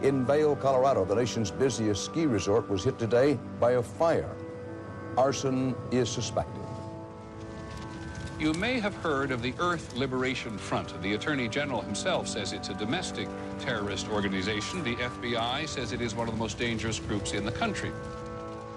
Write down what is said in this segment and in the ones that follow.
In Vail, Colorado, the nation's busiest ski resort was hit today by a fire. Arson is suspected. You may have heard of the Earth Liberation Front. The Attorney General himself says it's a domestic terrorist organization. The FBI says it is one of the most dangerous groups in the country.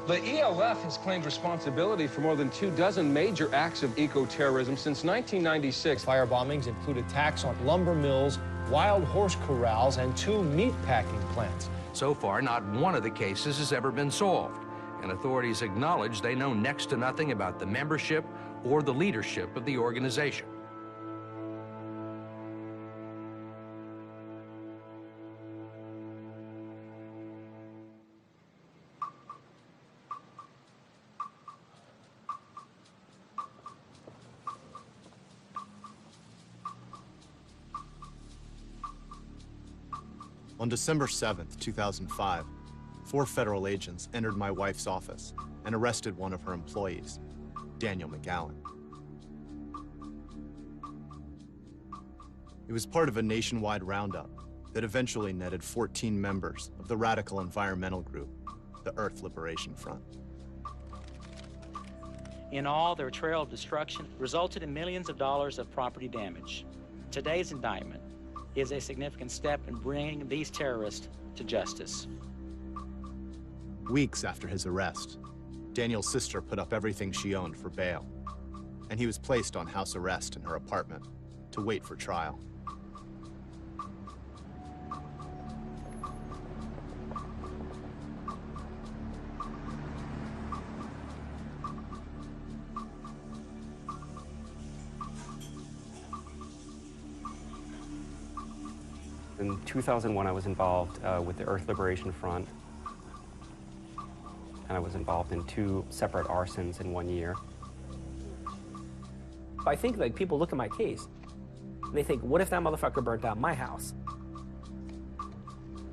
The ELF has claimed responsibility for more than 24 major acts of eco-terrorism since 1996. Fire bombings include attacks on lumber mills, wild horse corrals, and 2 meat-packing plants. So far, not one of the cases has ever been solved, and authorities acknowledge they know next to nothing about the membership or the leadership of the organization. On December 7th, 2005, 4 federal agents entered my wife's office and arrested one of her employees, Daniel McGowan. It was part of a nationwide roundup that eventually netted 14 members of the radical environmental group, the Earth Liberation Front. In all, their trail of destruction resulted in millions of dollars of property damage. Today's indictment is a significant step in bringing these terrorists to justice. Weeks after his arrest, Daniel's sister put up everything she owned for bail, and he was placed on house arrest in her apartment to wait for trial. In 2001, I was involved with the Earth Liberation Front, and I was involved in 2 separate arsons in 1 year. I think, like, people look at my case, and they think, what if that motherfucker burnt down my house?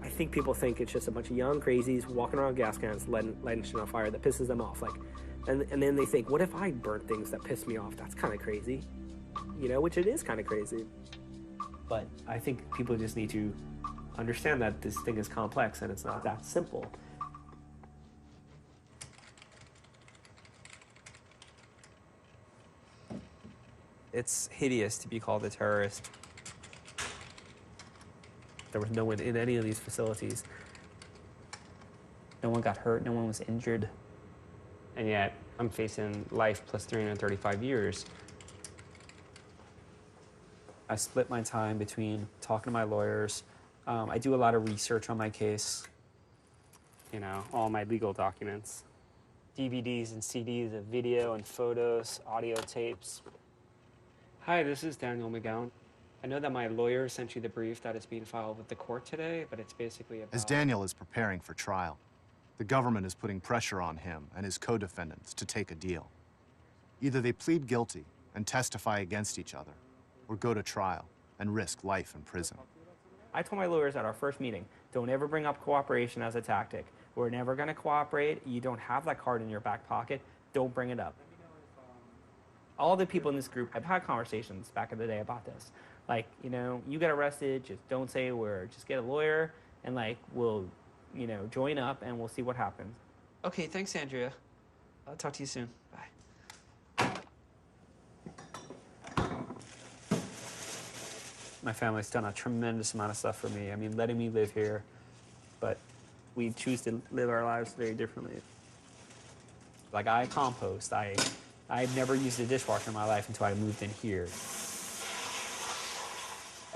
I think people think it's just a bunch of young crazies walking around gas cans, lighting shit on fire that pisses them off. Like, and then they think, what if I burnt things that piss me off? That's kind of crazy, you know, which it is kind of crazy. But I think people just need to understand that this thing is complex and it's not that simple. It's hideous to be called a terrorist. There was no one in any of these facilities. No one got hurt, no one was injured. And yet, I'm facing life plus 335 years. I split my time between talking to my lawyers. I do a lot of research on my case. You know, all my legal documents. DVDs and CDs of video and photos, audio tapes. Hi, this is Daniel McGowan. I know that my lawyer sent you the brief that is being filed with the court today, but it's basically about... As Daniel is preparing for trial, the government is putting pressure on him and his co-defendants to take a deal. Either they plead guilty and testify against each other, or go to trial and risk life in prison. I told my lawyers at our first meeting, don't ever bring up cooperation as a tactic. We're never gonna cooperate. You don't have that card in your back pocket. Don't bring it up. All the people in this group, I've had conversations back in the day about this. Like, you know, you get arrested, just don't say a word. Just get a lawyer and, like, we'll, you know, join up and we'll see what happens. Okay, thanks, Andrea. I'll talk to you soon. Bye. My family's done a tremendous amount of stuff for me. I mean, letting me live here, but we choose to live our lives very differently. Like, I compost. I've never used a dishwasher in my life until I moved in here.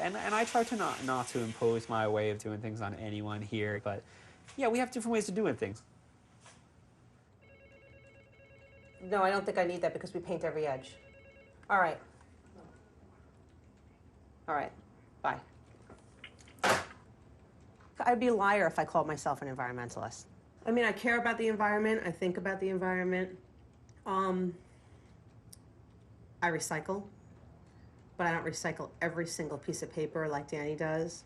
And I try to not to impose my way of doing things on anyone here, but yeah, we have different ways of doing things. No, I don't think I need that because we paint every edge. All right. All right, bye. I'd be a liar if I called myself an environmentalist. I mean, I care about the environment, I think about the environment. I recycle, but I don't recycle every single piece of paper like Danny does.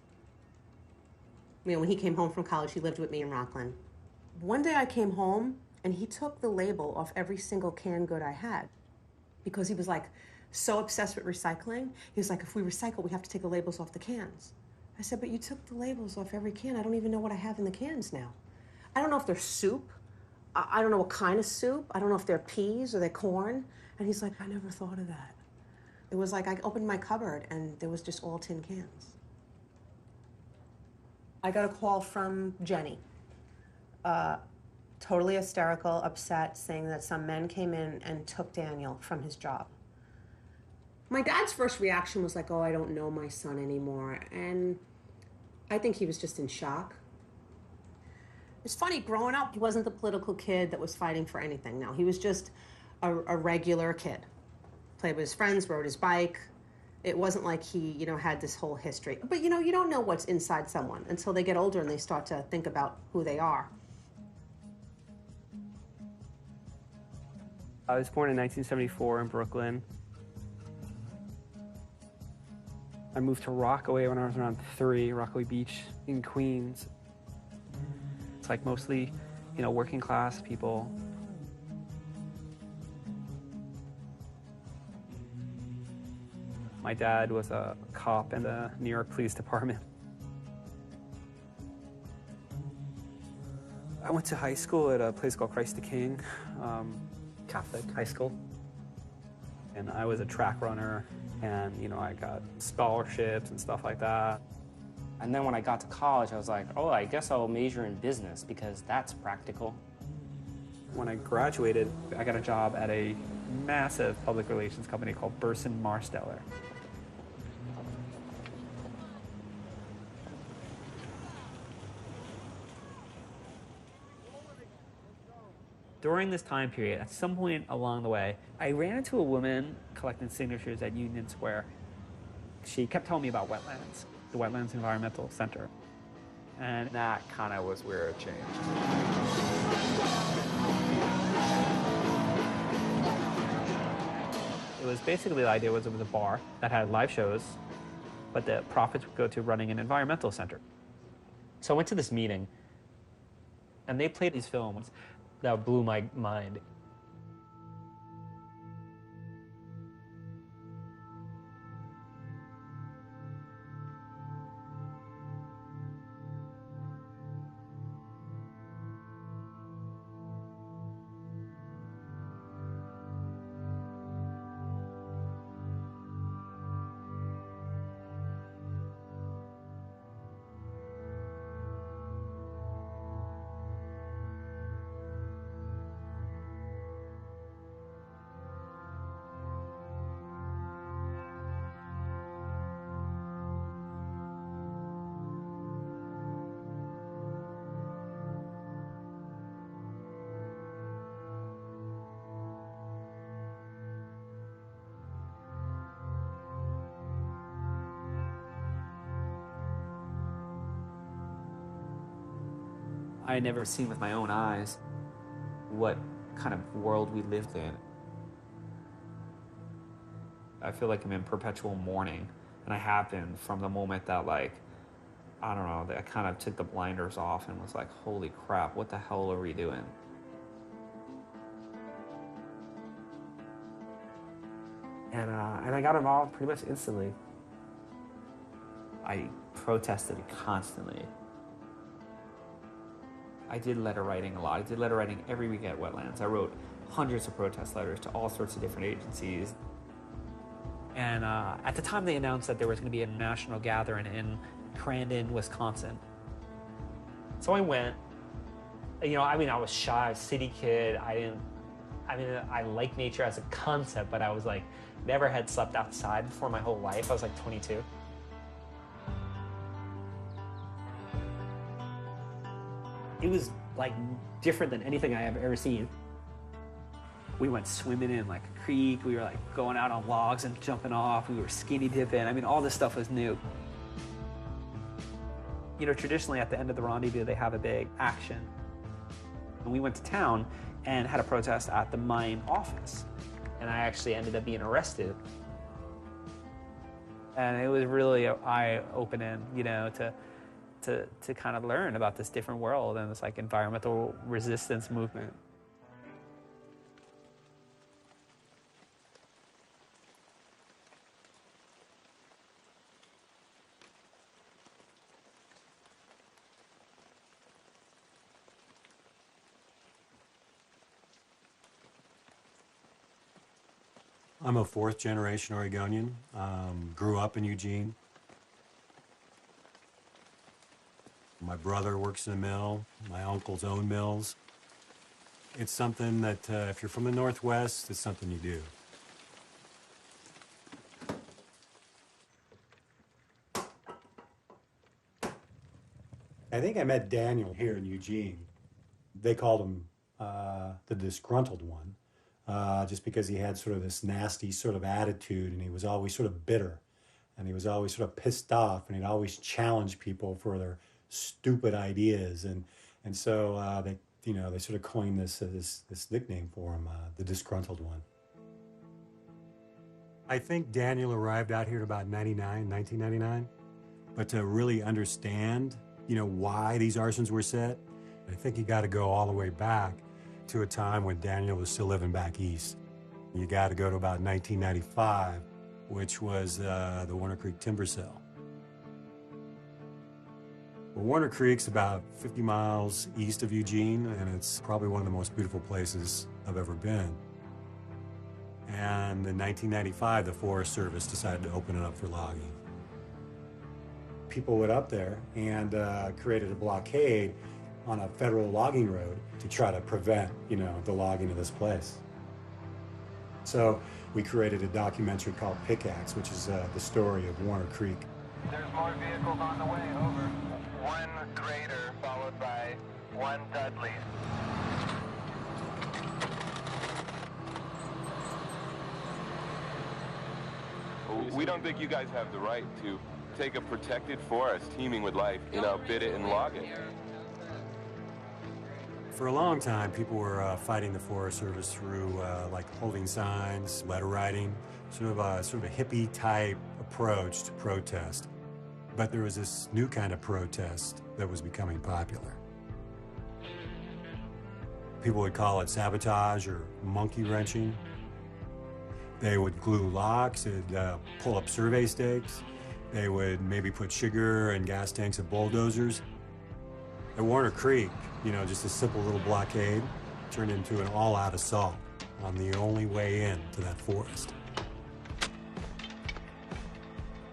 You know, when he came home from college, he lived with me in Rockland. One day I came home and he took the label off every single canned good I had because he was like, so obsessed with recycling. He was like, if we recycle, we have to take the labels off the cans. I said, but you took the labels off every can. I don't even know what I have in the cans now. I don't know if they're soup. I don't know what kind of soup. I don't know if they're peas or they're corn. And he's like, I never thought of that. It was like I opened my cupboard and there was just all tin cans. I got a call from Jenny. Totally hysterical, upset, saying that some men came in and took Daniel from his job. My dad's first reaction was like, oh, I don't know my son anymore. And I think he was just in shock. It's funny, growing up, he wasn't the political kid that was fighting for anything. No, he was just a regular kid. Played with his friends, rode his bike. It wasn't like he, had this whole history. But, you don't know what's inside someone until they get older and they start to think about who they are. I was born in 1974 in Brooklyn. I moved to Rockaway when I was around 3, Rockaway Beach in Queens. It's like mostly, working class people. My dad was a cop in the New York Police Department. I went to high school at a place called Christ the King, Catholic high school. And I was a track runner, and I got scholarships and stuff like that. And then when I got to college, I was like, oh, I guess I'll major in business because that's practical. When I graduated, I got a job at a massive public relations company called Burson Marsteller. During this time period, at some point along the way, I ran into a woman collecting signatures at Union Square. She kept telling me about wetlands, the Wetlands Environmental Center. And that kind of was where it changed. It was basically, the idea was it was a bar that had live shows, but the profits would go to running an environmental center. So I went to this meeting, and they played these films that blew my mind. I had never seen with my own eyes what kind of world we lived in. I feel like I'm in perpetual mourning, and I have been from the moment that, I don't know, that I kind of took the blinders off and was like, holy crap, what the hell are we doing? And I got involved pretty much instantly. I protested constantly. I did letter writing a lot. I did letter writing every week at Wetlands. I wrote hundreds of protest letters to all sorts of different agencies. And at the time they announced that there was going to be a national gathering in Crandon, Wisconsin. So I went. I was shy, city kid. I like nature as a concept, but I was never had slept outside before my whole life. I was 22. It was different than anything I have ever seen. We went swimming in a creek. We were going out on logs and jumping off. We were skinny dipping. All this stuff was new. Traditionally at the end of the rendezvous, they have a big action. And we went to town and had a protest at the mine office. And I actually ended up being arrested. And it was really eye-opening, to kind of learn about this different world and this environmental resistance movement. I'm a fourth-generation Oregonian. Grew up in Eugene. My brother works in a mill. My uncles own mills. It's something that, if you're from the Northwest, it's something you do. I think I met Daniel here in Eugene. They called him the disgruntled one, just because he had sort of this nasty sort of attitude, and he was always sort of bitter, and he was always sort of pissed off, and he'd always challenge people for their stupid ideas, and so they sort of coined this nickname for him, the disgruntled one. I think Daniel arrived out here at about 1999, but to really understand, why these arsons were set, I think you got to go all the way back to a time when Daniel was still living back east. You got to go to about 1995, which was the Warner Creek timber sale. Well, Warner Creek's about 50 miles east of Eugene, and it's probably one of the most beautiful places I've ever been. And in 1995, the Forest Service decided to open it up for logging. People went up there and created a blockade on a federal logging road to try to prevent, the logging of this place. So we created a documentary called Pickaxe, which is the story of Warner Creek. There's more vehicles on the way, over. One grader followed by one Dudley. We don't think you guys have the right to take a protected forest teeming with life, bid it and log it. For a long time, people were fighting the Forest Service through like holding signs, letter writing, sort of a hippie-type approach to protest. But there was this new kind of protest that was becoming popular. People would call it sabotage or monkey wrenching. They would glue locks, they'd pull up survey stakes, they would maybe put sugar and gas tanks of bulldozers. At Warner Creek, just a simple little blockade turned into an all-out assault on the only way in to that forest.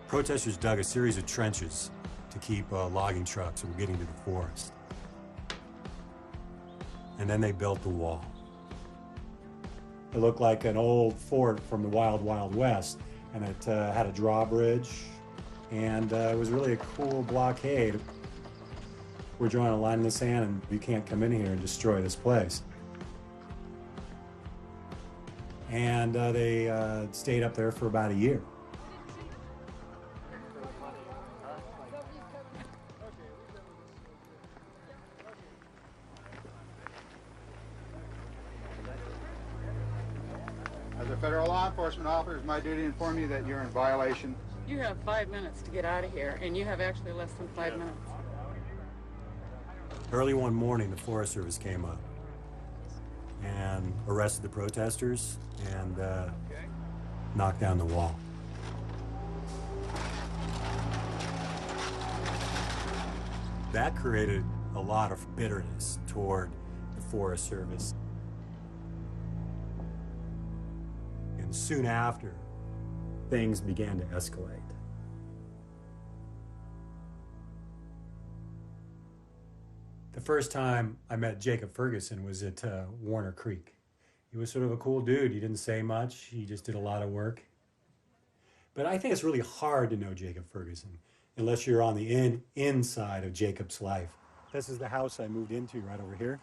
Protesters dug a series of trenches to keep logging trucks from getting to the forest. And then they built the wall. It looked like an old fort from the Wild Wild West, and it had a drawbridge, and it was really a cool blockade. We're drawing a line in the sand, and you can't come in here and destroy this place. And they stayed up there for about a year. As a federal law enforcement officer, it's my duty to inform you that you're in violation. You have 5 minutes to get out of here, and you have actually less than 5 minutes. Early one morning, the Forest Service came up and arrested the protesters and knocked down the wall. That created a lot of bitterness toward the Forest Service. And soon after, things began to escalate. The first time I met Jacob Ferguson was at Warner Creek. He was sort of a cool dude. He didn't say much. He just did a lot of work. But I think it's really hard to know Jacob Ferguson unless you're on the inside of Jacob's life. This is the house I moved into right over here.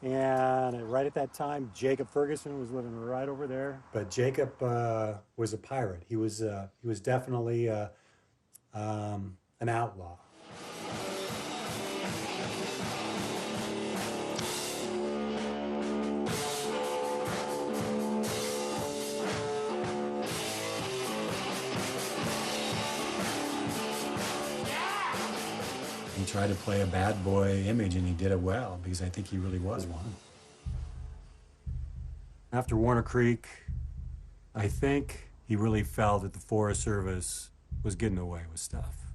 And right at that time, Jacob Ferguson was living right over there. But Jacob was a pirate. He was definitely an outlaw. He tried to play a bad boy image, and he did it well, because I think he really was one. After Warner Creek, I think he really felt that the Forest Service was getting away with stuff.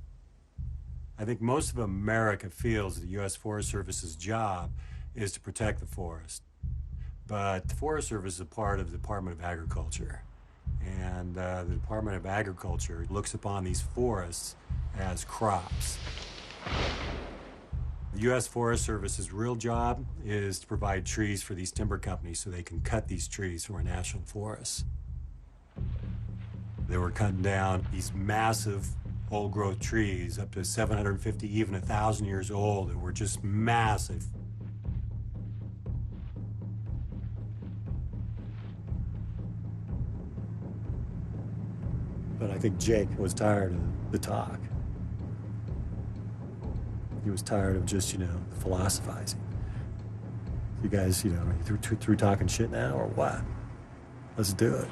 I think most of America feels that the U.S. Forest Service's job is to protect the forest. But the Forest Service is a part of the Department of Agriculture. And the Department of Agriculture looks upon these forests as crops. The U.S. Forest Service's real job is to provide trees for these timber companies so they can cut these trees from our national forests. They were cutting down these massive old-growth trees up to 750, even 1,000 years old, that were just massive. But I think Jake was tired of the talk. He was tired of just, philosophizing. You guys, through talking shit now or what? Let's do it.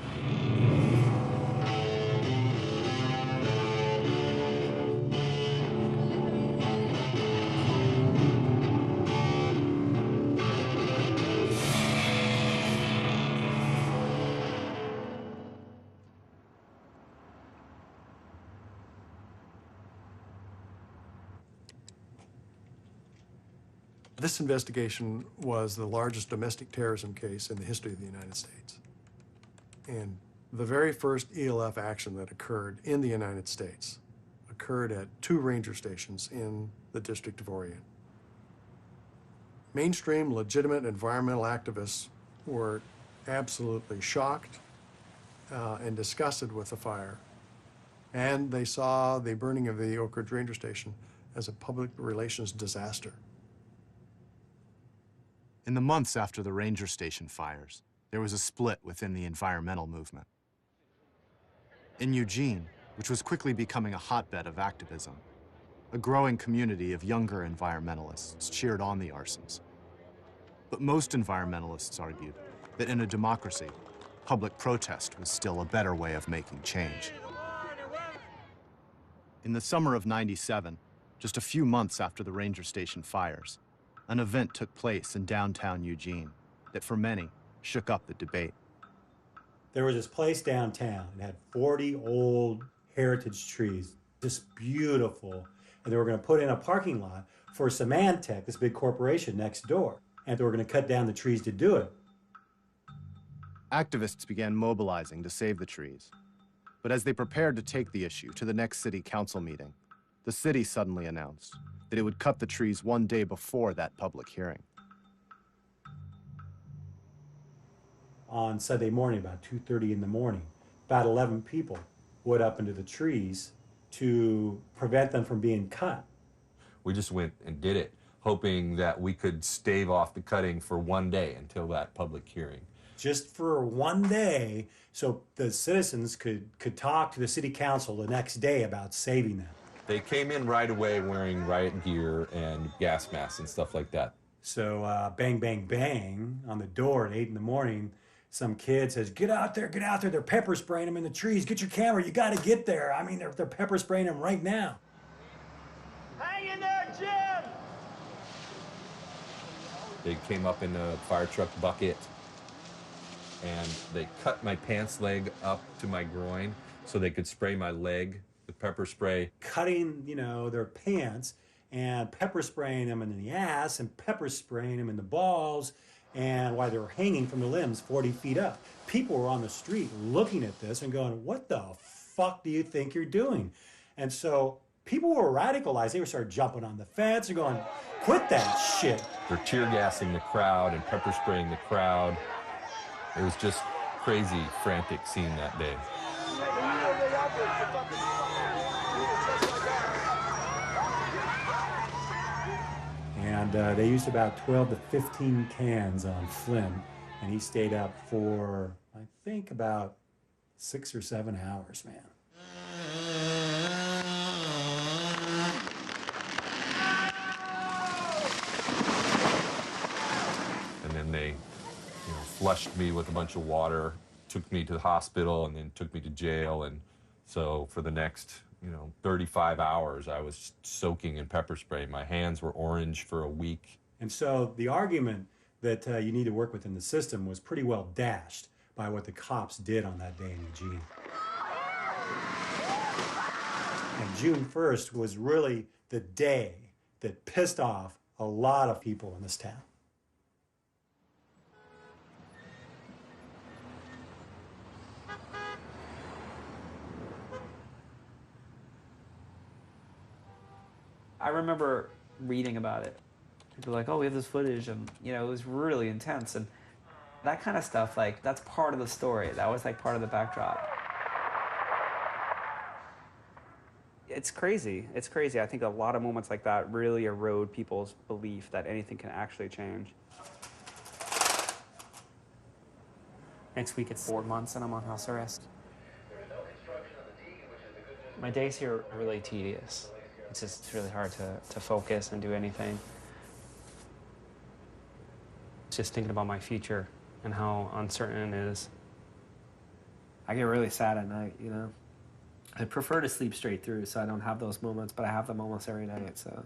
This investigation was the largest domestic terrorism case in the history of the United States. And the very first ELF action that occurred in the United States occurred at 2 ranger stations in the District of Orion. Mainstream legitimate environmental activists were absolutely shocked and disgusted with the fire. And they saw the burning of the Oak Ridge Ranger Station as a public relations disaster. In the months after the ranger station fires, there was a split within the environmental movement. In Eugene, which was quickly becoming a hotbed of activism, a growing community of younger environmentalists cheered on the arsons. But most environmentalists argued that in a democracy, public protest was still a better way of making change. In the summer of '97, just a few months after the ranger station fires, an event took place in downtown Eugene that, for many, shook up the debate. There was this place downtown. It had 40 old heritage trees, just beautiful. And they were going to put in a parking lot for Symantec, this big corporation next door. And they were going to cut down the trees to do it. Activists began mobilizing to save the trees. But as they prepared to take the issue to the next city council meeting, the city suddenly announced that it would cut the trees one day before that public hearing. On Sunday morning, about 2:30 in the morning, about 11 people went up into the trees to prevent them from being cut. We just went and did it, hoping that we could stave off the cutting for one day until that public hearing. Just for one day, so the citizens could talk to the city council the next day about saving them. They came in right away wearing riot gear and gas masks and stuff like that. So bang, bang, bang on the door at 8 in the morning. Some kid says, get out there, they're pepper spraying them in the trees. Get your camera, you gotta get there. I mean, they're pepper spraying them right now. Hang in there, Jim! They came up in a fire truck bucket and they cut my pants leg up to my groin so they could spray my leg with pepper spray. Cutting, their pants and pepper spraying them in the ass and pepper spraying them in the balls, and while they were hanging from the limbs 40 feet up. People were on the street looking at this and going, what the fuck do you think you're doing? And so people were radicalized. They were started jumping on the fence and going, quit that shit. They're tear gassing the crowd and pepper spraying the crowd. It was just crazy, frantic scene that day. And they used about 12 to 15 cans on Flynn, and he stayed up for, I think, about 6 or 7 hours, man. And then they flushed me with a bunch of water, took me to the hospital, and then took me to jail. And so for the next 35 hours, I was soaking in pepper spray. My hands were orange for a week. And so the argument that you need to work within the system was pretty well dashed by what the cops did on that day in Eugene. And June 1st was really the day that pissed off a lot of people in this town. I remember reading about it. People were like, oh, we have this footage, and you know, it was really intense, and that kind of stuff, like, that's part of the story. That was like part of the backdrop. It's crazy. It's crazy. I think a lot of moments like that really erode people's belief that anything can actually change. Next week it's 4 months and I'm on house arrest. My days here are really tedious. It's really hard to focus and do anything. Just thinking about my future and how uncertain it is. I get really sad at night, you know? I prefer to sleep straight through so I don't have those moments, but I have them almost every night, so.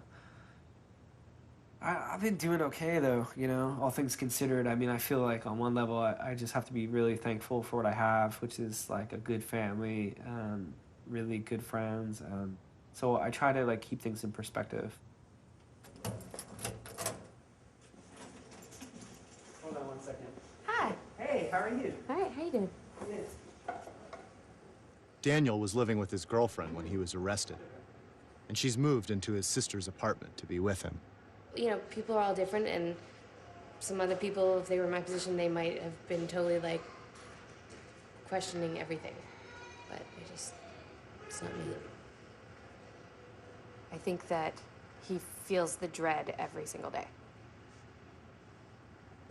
I've been doing okay, though, you know, all things considered. I mean, I feel like on one level, I just have to be really thankful for what I have, which is like a good family, really good friends. So I try to like keep things in perspective. Hold on 1 second. Hi. Hey, how are you? All right, how you doing? Daniel was living with his girlfriend when he was arrested, and she's moved into his sister's apartment to be with him. You know, people are all different, and some other people, if they were in my position, they might have been totally, like, questioning everything. But it's not me. I think that he feels the dread every single day.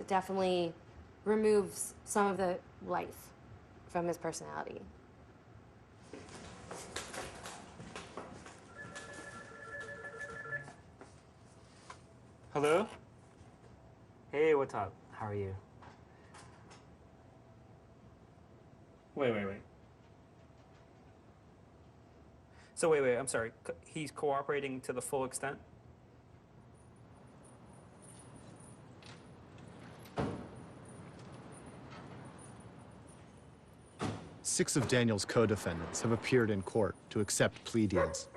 It definitely removes some of the life from his personality. Hello? Hey, what's up? How are you? Wait. So wait, I'm sorry. He's cooperating to the full extent? Six of Daniel's co-defendants have appeared in court to accept plea deals.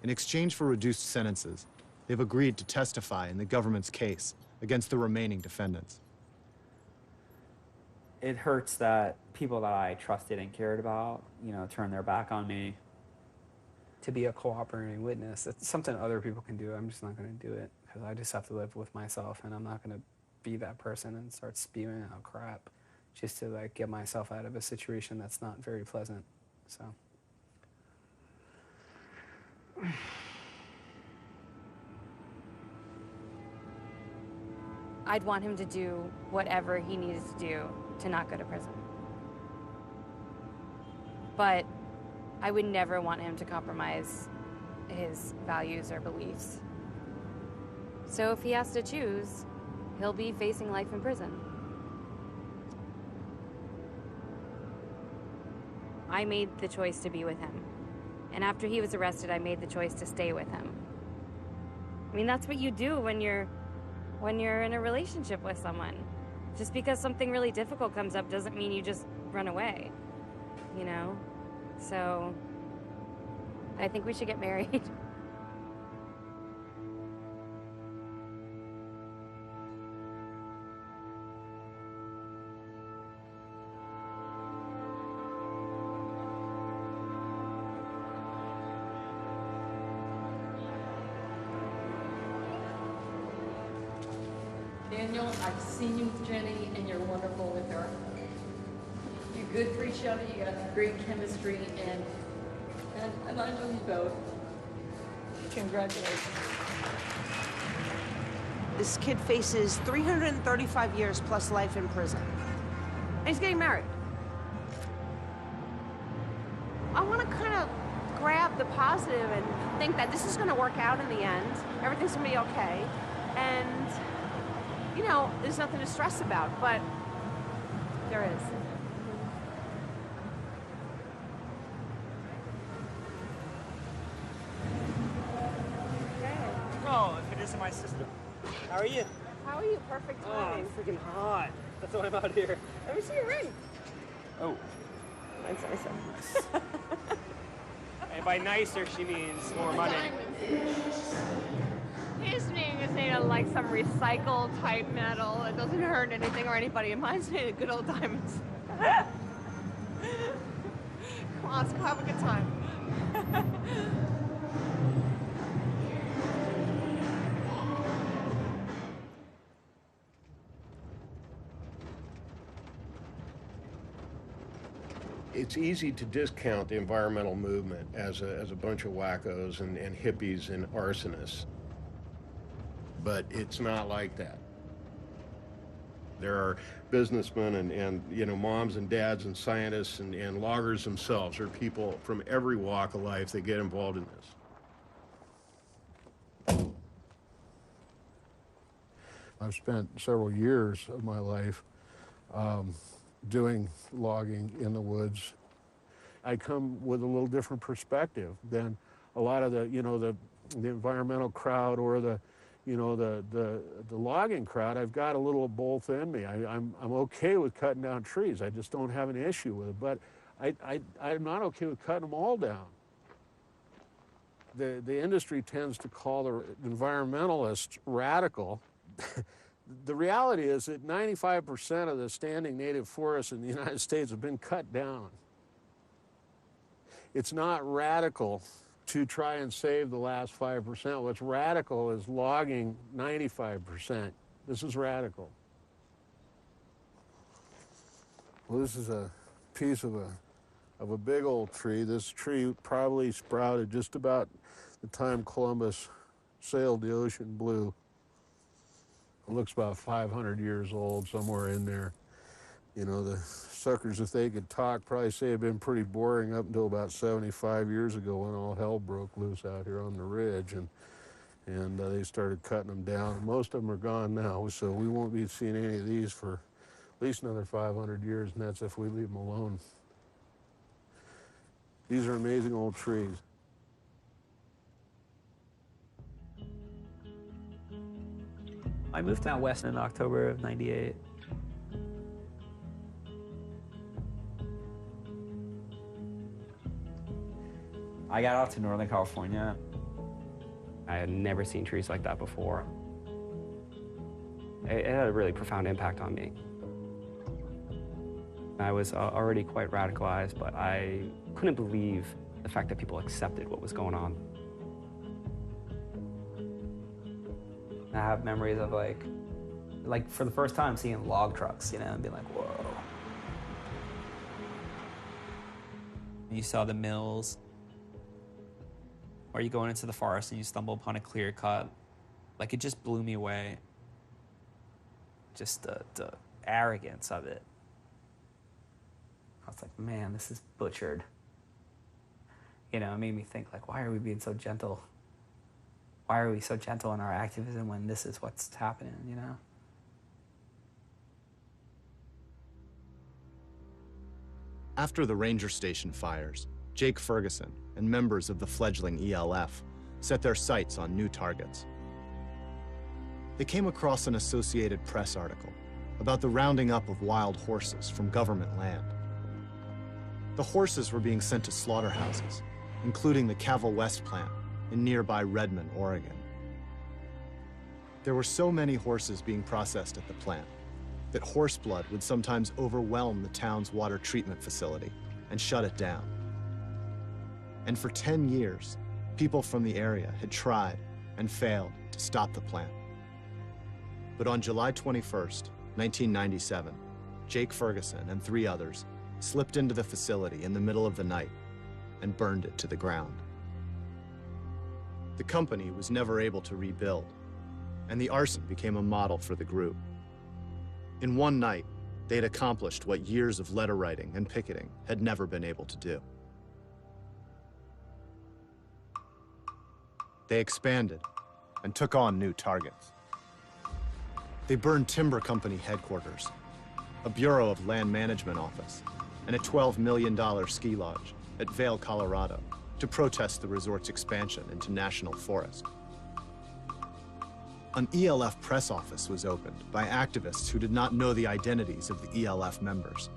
In exchange for reduced sentences, they've agreed to testify in the government's case against the remaining defendants. It hurts that people that I trusted and cared about, you know, turn their back on me. To be a cooperating witness, it's something other people can do. I'm just not going to do it because I just have to live with myself, and I'm not going to be that person and start spewing out crap just to like get myself out of a situation that's not very pleasant. So. I'd want him to do whatever he needs to do to not go to prison. But I would never want him to compromise his values or beliefs. So if he has to choose, he'll be facing life in prison. I made the choice to be with him. And after he was arrested, I made the choice to stay with him. I mean, that's what you do when you're in a relationship with someone. Just because something really difficult comes up doesn't mean you just run away, you know? So, I think we should get married. Daniel, I've seen you with Jenny, and you're wonderful with her. You're good for each other, you got great chemistry, and I know you both. Congratulations. This kid faces 335 years plus life in prison. And he's getting married. I want to kind of grab the positive and think that this is going to work out in the end. Everything's going to be okay. And, you know, there's nothing to stress about, but there is. Oh, if it isn't my sister. How are you? How are you? Perfect timing. Oh, I'm freaking hot. That's why I'm out here. Let me see your ring. Oh. Mine's nicer. And by nicer, she means more money. His name is made of like some recycled type metal. It doesn't hurt anything or anybody. And mine's made of good old diamonds. Come on, let's go have a good time. It's easy to discount the environmental movement as a bunch of wackos and hippies and arsonists. But it's not like that. There are businessmen and you know, moms and dads and scientists and loggers themselves, or people from every walk of life that get involved in this. I've spent several years of my life doing logging in the woods. I come with a little different perspective than a lot of the, you know, the environmental crowd or the, you know, the logging crowd. I've got a little of both in me. I'm okay with cutting down trees. I just don't have an issue with it. But I'm not okay with cutting them all down. The industry tends to call the environmentalists radical. The reality is that 95% of the standing native forests in the United States have been cut down. It's not radical to try and save the last 5%. What's radical is logging 95%. This is radical. Well, this is a piece of a big old tree. This tree probably sprouted just about the time Columbus sailed the ocean blue. It looks about 500 years old, somewhere in there. You know, the suckers, if they could talk, probably say have been pretty boring up until about 75 years ago when all hell broke loose out here on the ridge, and they started cutting them down. Most of them are gone now, so we won't be seeing any of these for at least another 500 years, and that's if we leave them alone. These are amazing old trees. I moved out west in October of '98. I got out to Northern California. I had never seen trees like that before. It had a really profound impact on me. I was already quite radicalized, but I couldn't believe the fact that people accepted what was going on. I have memories of like for the first time seeing log trucks, you know, and being like, whoa. You saw the mills, or you go into the forest and you stumble upon a clear cut. Like, it just blew me away. Just the arrogance of it. I was like, man, this is butchered. You know, it made me think, like, why are we being so gentle? Why are we so gentle in our activism when this is what's happening, you know? After the ranger station fires, Jake Ferguson and members of the fledgling ELF set their sights on new targets. They came across an Associated Press article about the rounding up of wild horses from government land. The horses were being sent to slaughterhouses, including the Cavell West plant in nearby Redmond, Oregon. There were so many horses being processed at the plant that horse blood would sometimes overwhelm the town's water treatment facility and shut it down. And for 10 years, people from the area had tried and failed to stop the plant. But on July 21st, 1997, Jake Ferguson and 3 others slipped into the facility in the middle of the night and burned it to the ground. The company was never able to rebuild, and the arson became a model for the group. In one night, they had accomplished what years of letter writing and picketing had never been able to do. They expanded and took on new targets. They burned timber company headquarters, a Bureau of Land Management office, and a $12 million ski lodge at Vail, Colorado, to protest the resort's expansion into national forest. An ELF press office was opened by activists who did not know the identities of the ELF members.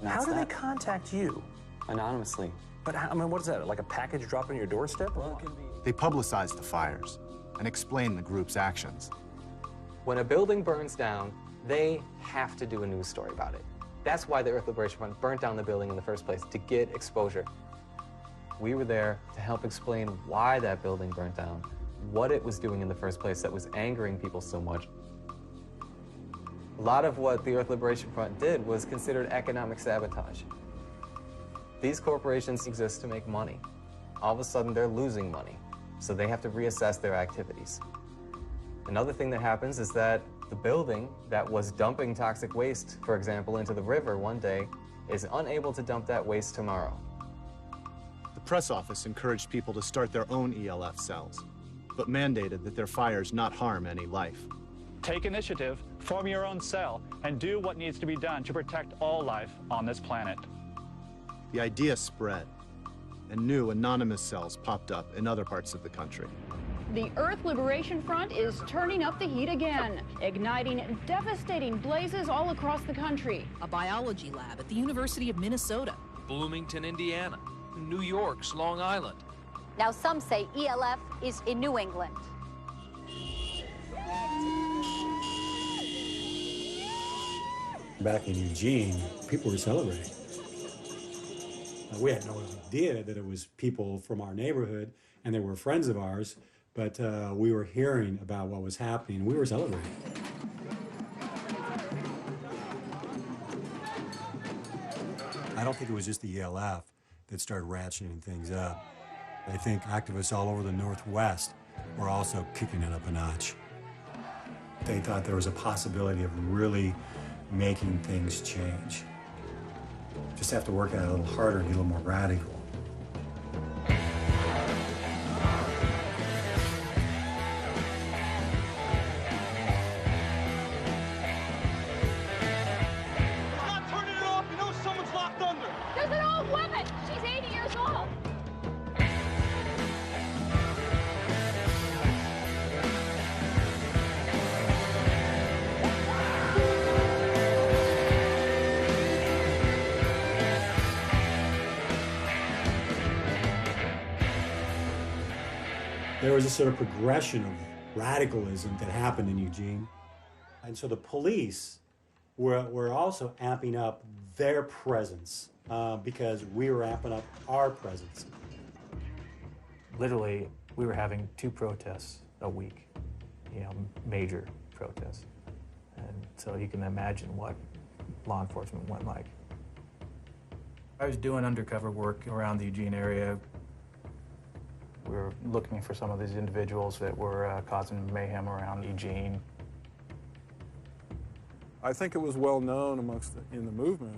How do they contact you? Anonymously. But I mean, what is that, like a package drop on your doorstep? Well, They publicized the fires and explained the group's actions. when a building burns down, they have to do a news story about it. That's why the Earth Liberation Front burnt down the building in the first place, to get exposure. We were there to help explain why that building burnt down, what it was doing in the first place that was angering people so much. A lot of what the Earth Liberation Front did was considered economic sabotage. These corporations exist to make money. All of a sudden, they're losing money, so they have to reassess their activities. Another thing that happens is that the building that was dumping toxic waste, for example, into the river one day, is unable to dump that waste tomorrow. The press office encouraged people to start their own ELF cells, but mandated that their fires not harm any life. Take initiative, form your own cell, and do what needs to be done to protect all life on this planet. The idea spread, and new anonymous cells popped up in other parts of the country. The Earth Liberation Front is turning up the heat again, igniting devastating blazes all across the country. A biology lab at the University of Minnesota. Bloomington, Indiana. New York's Long Island. Now some say ELF is in New England. Back in Eugene, people were celebrating. We had no idea that it was people from our neighborhood and they were friends of ours, but we were hearing about what was happening and we were celebrating. I don't think it was just the ELF that started ratcheting things up. I think activists all over the Northwest were also kicking it up a notch. They thought there was a possibility of really making things change. Just have to work at it a little harder and be a little more radical. Not turning it off, you know someone's locked under. There's an old woman. She's 80 years old. There was a sort of progression of radicalism that happened in Eugene. And so the police were also amping up their presence because we were amping up our presence. Literally, we were having 2 protests a week, major protests. And so you can imagine what law enforcement went like. I was doing undercover work around the Eugene area. We were looking for some of these individuals that were causing mayhem around Eugene. I think it was well known in the movement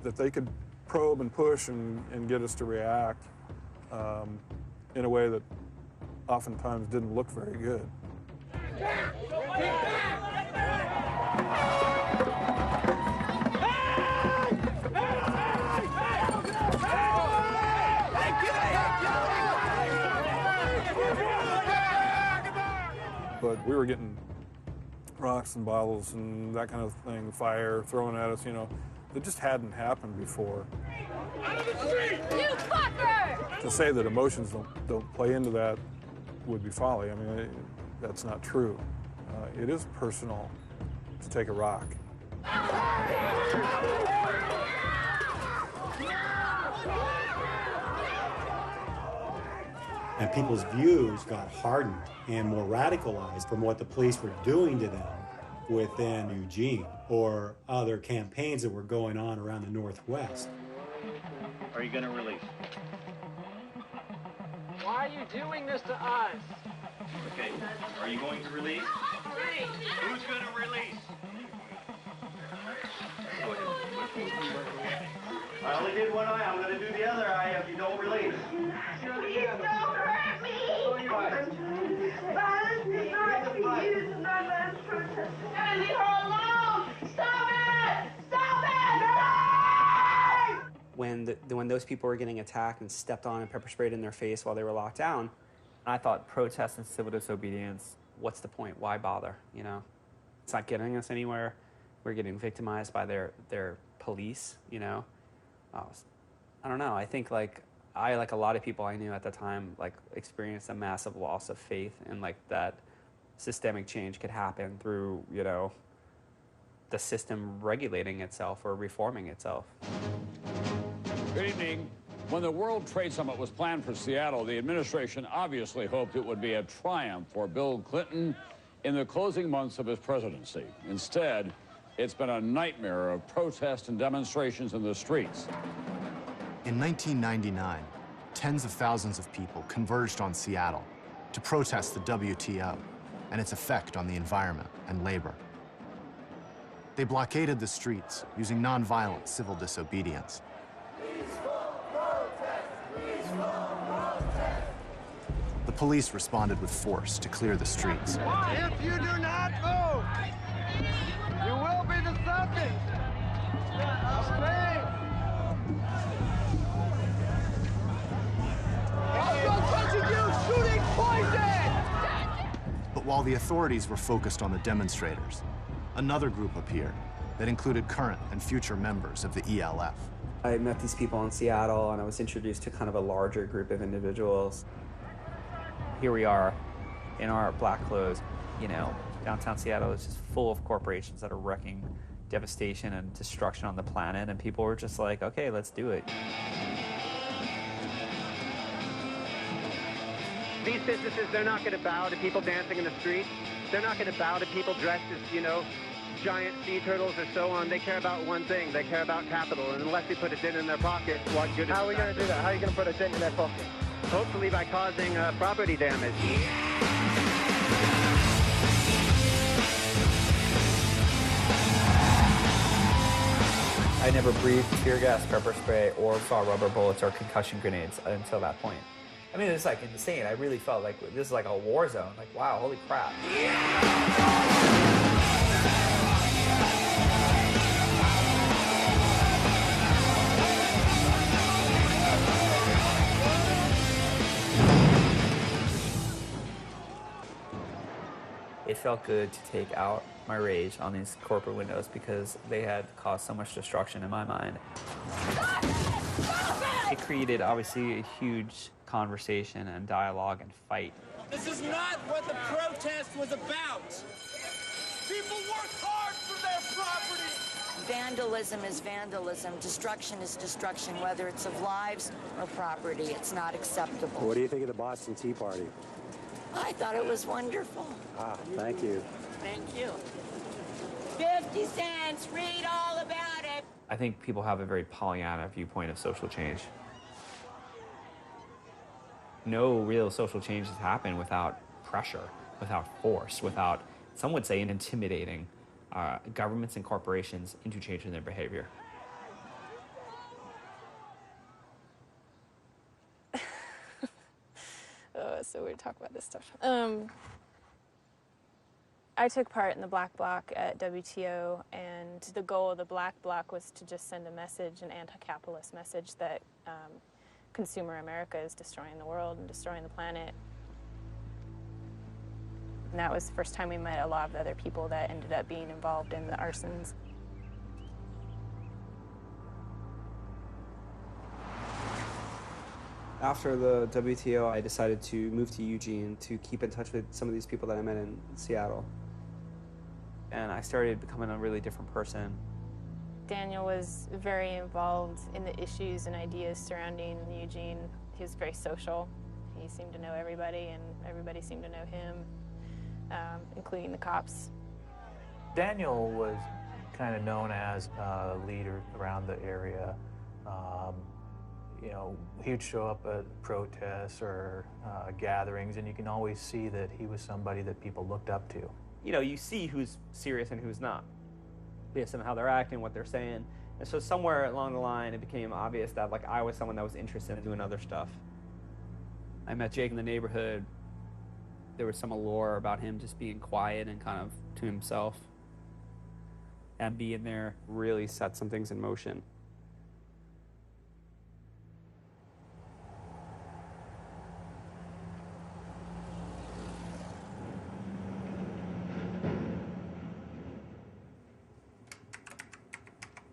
that they could probe and push and get us to react in a way that oftentimes didn't look very good. But we were getting rocks and bottles and that kind of thing, fire thrown at us, that just hadn't happened before. Out of the street! You fucker! To say that emotions don't play into that would be folly. I mean, that's not true. It is personal to take a rock. And people's views got hardened and more radicalized from what the police were doing to them within Eugene or other campaigns that were going on around the Northwest. Are you going to release? Why are you doing this to us? Okay. Are you going to release? Who's going to release? Go ahead. I only did one eye. I'm going to do the other eye if you don't release. Please don't hurt me! Violence is not to be used in our mass protest. And leave her alone! Stop it! Stop it! When those people were getting attacked and stepped on and pepper sprayed in their face while they were locked down, I thought protest and civil disobedience, what's the point? Why bother? It's not getting us anywhere. We're getting victimized by their police, I don't know. I think like a lot of people I knew at the time, experienced a massive loss of faith in that systemic change could happen through, the system regulating itself or reforming itself. Good evening. When the World Trade Summit was planned for Seattle, the administration obviously hoped it would be a triumph for Bill Clinton in the closing months of his presidency. Instead, it's been a nightmare of protests and demonstrations in the streets. In 1999, tens of thousands of people converged on Seattle to protest the WTO and its effect on the environment and labor. They blockaded the streets using nonviolent civil disobedience. The police responded with force to clear the streets. If you do not vote, you will be the subject of pain. I'm touching you, shooting poison! But while the authorities were focused on the demonstrators, another group appeared that included current and future members of the ELF. I met these people in Seattle, and I was introduced to kind of a larger group of individuals. Here we are in our black clothes. You know, downtown Seattle is just full of corporations that are wreaking devastation and destruction on the planet, and people were just like, okay, let's do it. These businesses, they're not going to bow to people dancing in the streets. They're not going to bow to people dressed as, you know, giant sea turtles or so on. They care about one thing. They care about capital. And unless we put a dent in their pocket, what good is it? How are we going to do that? How are you going to put a dent in their pocket? Hopefully by causing property damage. I never breathed tear gas, pepper spray, or saw rubber bullets or concussion grenades until that point. I mean, it's like insane. I really felt like this is like a war zone. Like, wow, holy crap. It felt good to take out my rage on these corporate windows because they had caused so much destruction in my mind. It created, obviously, a huge conversation and dialogue and fight. This is not what the protest was about. People work hard for their property. Vandalism is vandalism. Destruction is destruction, whether it's of lives or property. It's not acceptable. What do you think of the Boston Tea Party? I thought it was wonderful. Ah, thank you. Thank you. 50 cents, read all about it. I think people have a very Pollyanna viewpoint of social change. No real social changes happen without pressure, without force, without, some would say, intimidating governments and corporations into changing their behavior. So we talk about this stuff. I took part in the Black Bloc at WTO, and the goal of the Black Bloc was to just send a message, an anti-capitalist message, that consumer America is destroying the world and destroying the planet. And that was the first time we met a lot of the other people that ended up being involved in the arsons. After the WTO, I decided to move to Eugene to keep in touch with some of these people that I met in Seattle. And I started becoming a really different person. Daniel was very involved in the issues and ideas surrounding Eugene. He was very social. He seemed to know everybody, and everybody seemed to know him, including the cops. Daniel was kind of known as a leader around the area. You know, he'd show up at protests or gatherings, and you can always see that he was somebody that people looked up to. You know, you see who's serious and who's not, based on how they're acting, what they're saying. And so somewhere along the line, it became obvious that, like, I was someone that was interested in doing other stuff. I met Jake in the neighborhood. There was some allure about him just being quiet and kind of to himself. And being there really set some things in motion.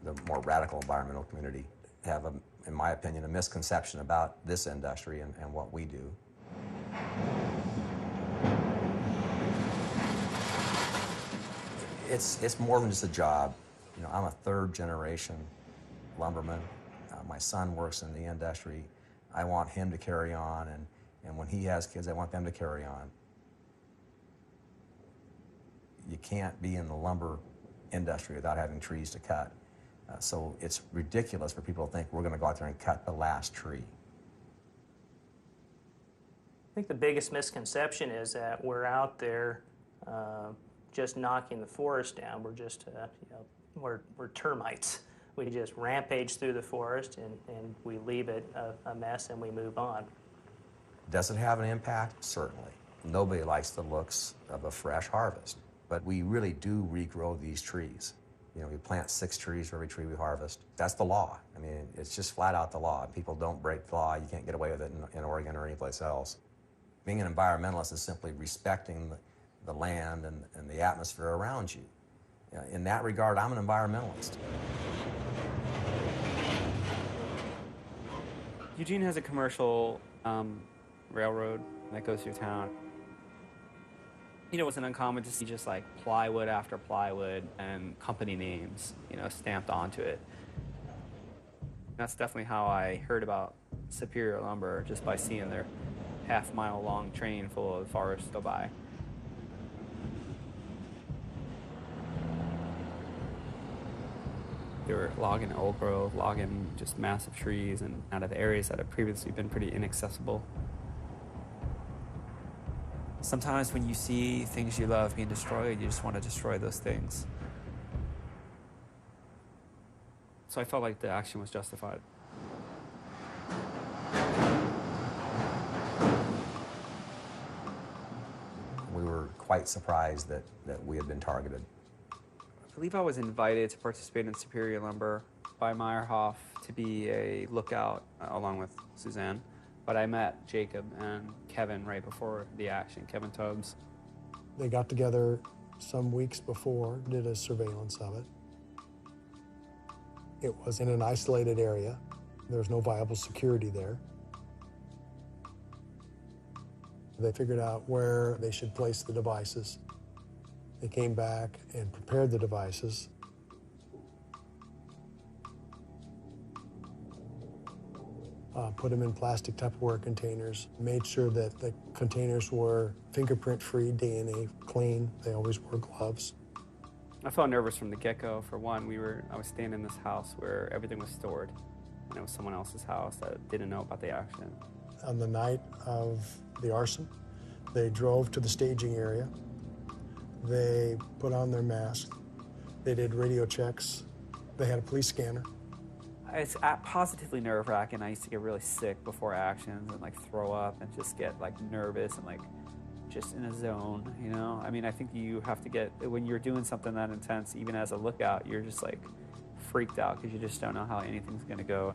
The more radical environmental community have, in my opinion, a misconception about this industry and what we do. It's more than just a job. You know, I'm a third-generation lumberman. My son works in the industry. I want him to carry on, and when he has kids, I want them to carry on. You can't be in the lumber industry without having trees to cut. So it's ridiculous for people to think we're going to go out there and cut the last tree. I think the biggest misconception is that we're out there just knocking the forest down. We're just, we're termites. We just rampage through the forest and we leave it a mess and we move on. Does it have an impact? Certainly. Nobody likes the looks of a fresh harvest, but we really do regrow these trees. You know, we plant 6 trees for every tree we harvest. That's the law. I mean, it's just flat out the law. People don't break the law. You can't get away with it in Oregon or anyplace else. Being an environmentalist is simply respecting the land and the atmosphere around you. In that regard, I'm an environmentalist. Eugene has a commercial railroad that goes through town. You know, it wasn't uncommon to see just like plywood after plywood and company names, you know, stamped onto it. That's definitely how I heard about Superior Lumber, just by seeing their half-mile-long train full of forest go by. They were logging old growth, logging just massive trees and out of areas that had previously been pretty inaccessible. Sometimes when you see things you love being destroyed, you just want to destroy those things. So I felt like the action was justified. We were quite surprised that we had been targeted. I believe I was invited to participate in Superior Lumber by Meyerhoff to be a lookout along with Suzanne. But I met Jacob and Kevin right before the action, Kevin Tubbs. They got together some weeks before, did a surveillance of it. It was in an isolated area. There was no viable security there. They figured out where they should place the devices. They came back and prepared the devices. Put them in plastic Tupperware containers, made sure that the containers were fingerprint-free, DNA clean. They always wore gloves. I felt nervous from the get-go. For one, I was staying in this house where everything was stored, and it was someone else's house that didn't know about the action. On the night of the arson, they drove to the staging area. They put on their masks. They did radio checks. They had a police scanner. It's positively nerve-wracking. I used to get really sick before actions and like throw up and just get like nervous and like just in a zone, you know? I mean, I think you have to get, when you're doing something that intense, even as a lookout, you're just like freaked out because you just don't know how anything's gonna go.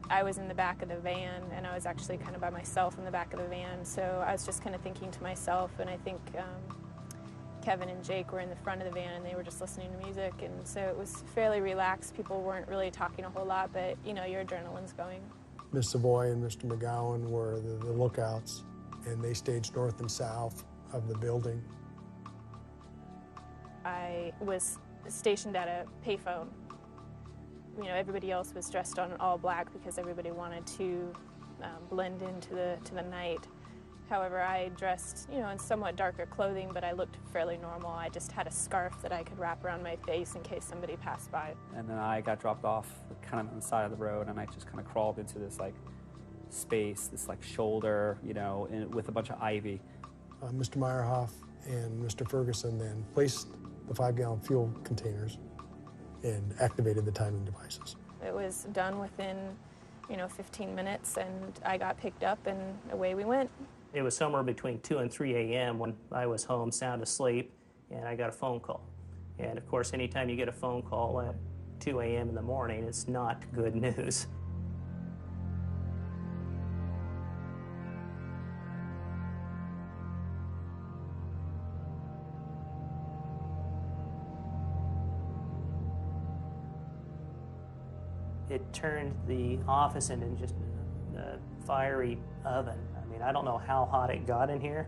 I was in the back of the van, and I was actually kind of by myself in the back of the van, so I was just kind of thinking to myself, and I think Kevin and Jake were in the front of the van, and they were just listening to music, and so it was fairly relaxed. People weren't really talking a whole lot, but, you know, your adrenaline's going. Ms. Savoy and Mr. McGowan were the lookouts, and they staged north and south of the building. I was stationed at a payphone. You know, everybody else was dressed on all black because everybody wanted to blend into the night. However, I dressed, you know, in somewhat darker clothing, but I looked fairly normal. I just had a scarf that I could wrap around my face in case somebody passed by. And then I got dropped off kind of on the side of the road, and I just kind of crawled into this like space, this like shoulder, you know, with a bunch of ivy. Mr. Meyerhoff and Mr. Ferguson then placed the 5-gallon fuel containers and activated the timing devices. It was done within, you know, 15 minutes, and I got picked up, and away we went. It was somewhere between 2 and 3 a.m. when I was home, sound asleep, and I got a phone call. And of course, anytime you get a phone call at 2 a.m. in the morning, it's not good news. It turned the office into just a fiery oven. I mean, I don't know how hot it got in here,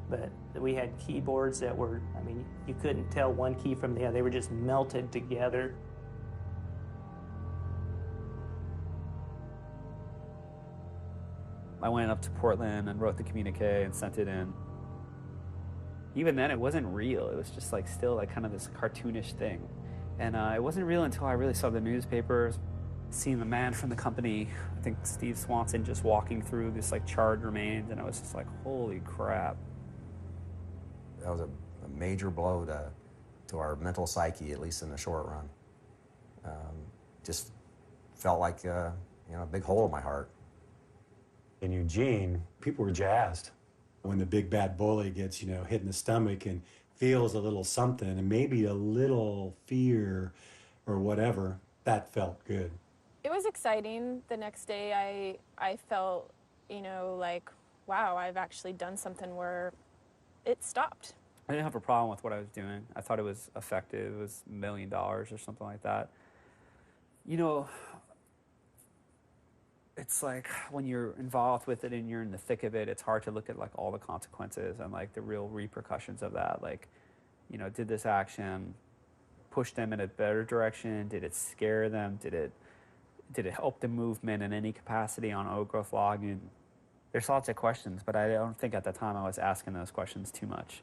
but we had keyboards that were, I mean, you couldn't tell one key from the other. They were just melted together. I went up to Portland and wrote the communique and sent it in. Even then, it wasn't real. It was just like still like kind of this cartoonish thing. And it wasn't real until I really saw the newspapers, seeing the man from the company, I think Steve Swanson, just walking through this like charred remains, and I was just like, holy crap. That was a major blow to our mental psyche, at least in the short run. Just felt like a big hole in my heart. In Eugene, people were jazzed. When the big bad bully gets, hit in the stomach and feels a little something and maybe a little fear or whatever, that felt good. It was exciting. The next day I felt, like, wow, I've actually done something where it stopped. I didn't have a problem with what I was doing. I thought it was effective. It was $1 million or something like that. It's like when you're involved with it and you're in the thick of it, it's hard to look at like all the consequences and like the real repercussions of that. Like, did this action push them in a better direction? Did it scare them? Did it help the movement in any capacity on old growth logging? There's lots of questions, but I don't think at the time I was asking those questions too much.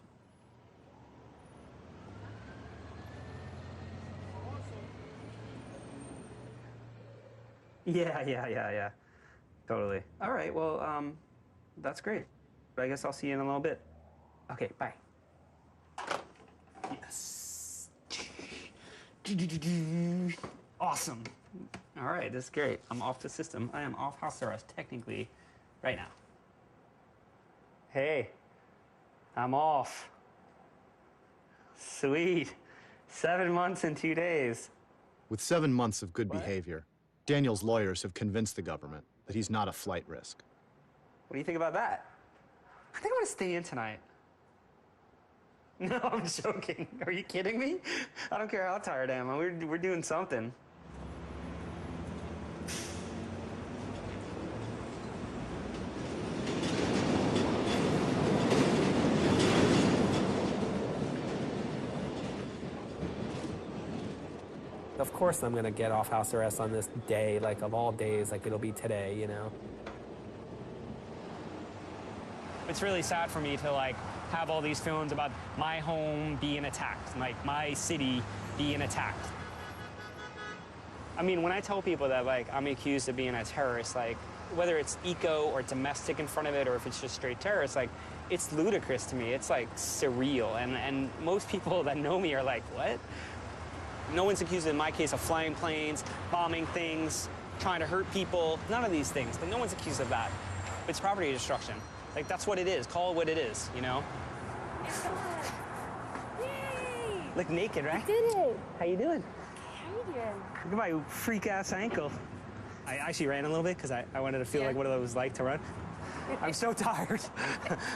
Yeah. Totally. All right, well, that's great. I guess I'll see you in a little bit. Okay, bye. Yes. Awesome. All right, that's great. I'm off the system. I am off house arrest, technically, right now. Hey, I'm off. Sweet. 7 months and 2 days. With 7 months of good behavior, Daniel's lawyers have convinced the government that he's not a flight risk. What do you think about that? I think I'm gonna stay in tonight. No, I'm joking. Are you kidding me? I don't care how tired I am. We're doing something. Of course I'm gonna get off house arrest on this day, like of all days, like it'll be today, It's really sad for me to like have all these films about my home being attacked, like my city being attacked. I mean, when I tell people that like I'm accused of being a terrorist, like whether it's eco or domestic in front of it or if it's just straight terrorist, like it's ludicrous to me. It's like surreal, and most people that know me are like, what? No one's accused in my case of flying planes, bombing things, trying to hurt people, none of these things, but no one's accused of that. It's property destruction. Like, that's what it is. Call it what it is, Yay! Look naked, right? I did it. How you doing? How you doing? Look at my freak-ass ankle. I actually ran a little bit because I wanted to feel like what it was like to run. I'm so tired.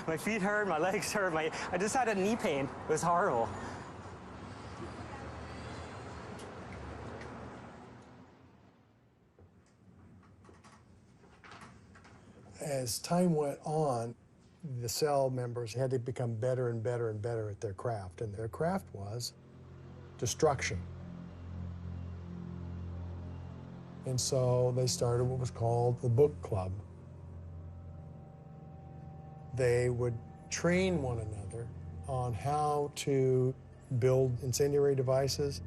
My feet hurt, my legs hurt, I just had a knee pain. It was horrible. As time went on, the cell members had to become better and better and better at their craft, and their craft was destruction. And so they started what was called the book club. They would train one another on how to build incendiary devices.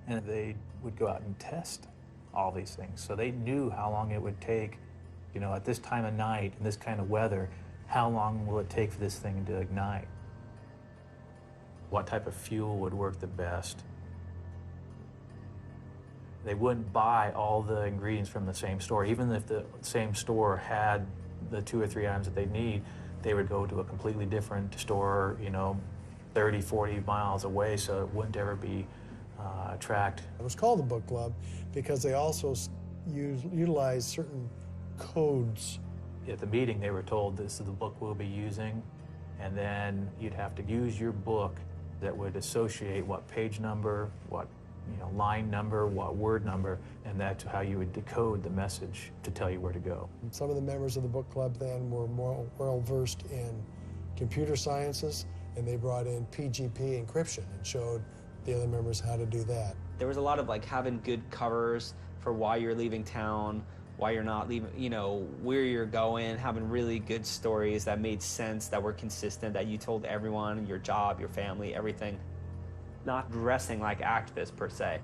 And they would go out and test all these things. So they knew how long it would take, at this time of night, in this kind of weather, how long will it take for this thing to ignite? What type of fuel would work the best? They wouldn't buy all the ingredients from the same store. Even if the same store had the 2 or 3 items that they need, they would go to a completely different store, 30, 40 miles away, so it wouldn't ever be tracked. It was called the book club because they also utilized certain codes. At the meeting, they were told this is the book we'll be using, and then you'd have to use your book that would associate what page number, what line number, what word number, and that's how you would decode the message to tell you where to go. Some of the members of the book club then were more well-versed in computer sciences, and they brought in PGP encryption and showed the other members how to do that. There was a lot of like having good covers for why you're leaving town, why you're not leaving, you know, where you're going, having really good stories that made sense, that were consistent, that you told everyone, your job, your family, everything. Not dressing like activists per se.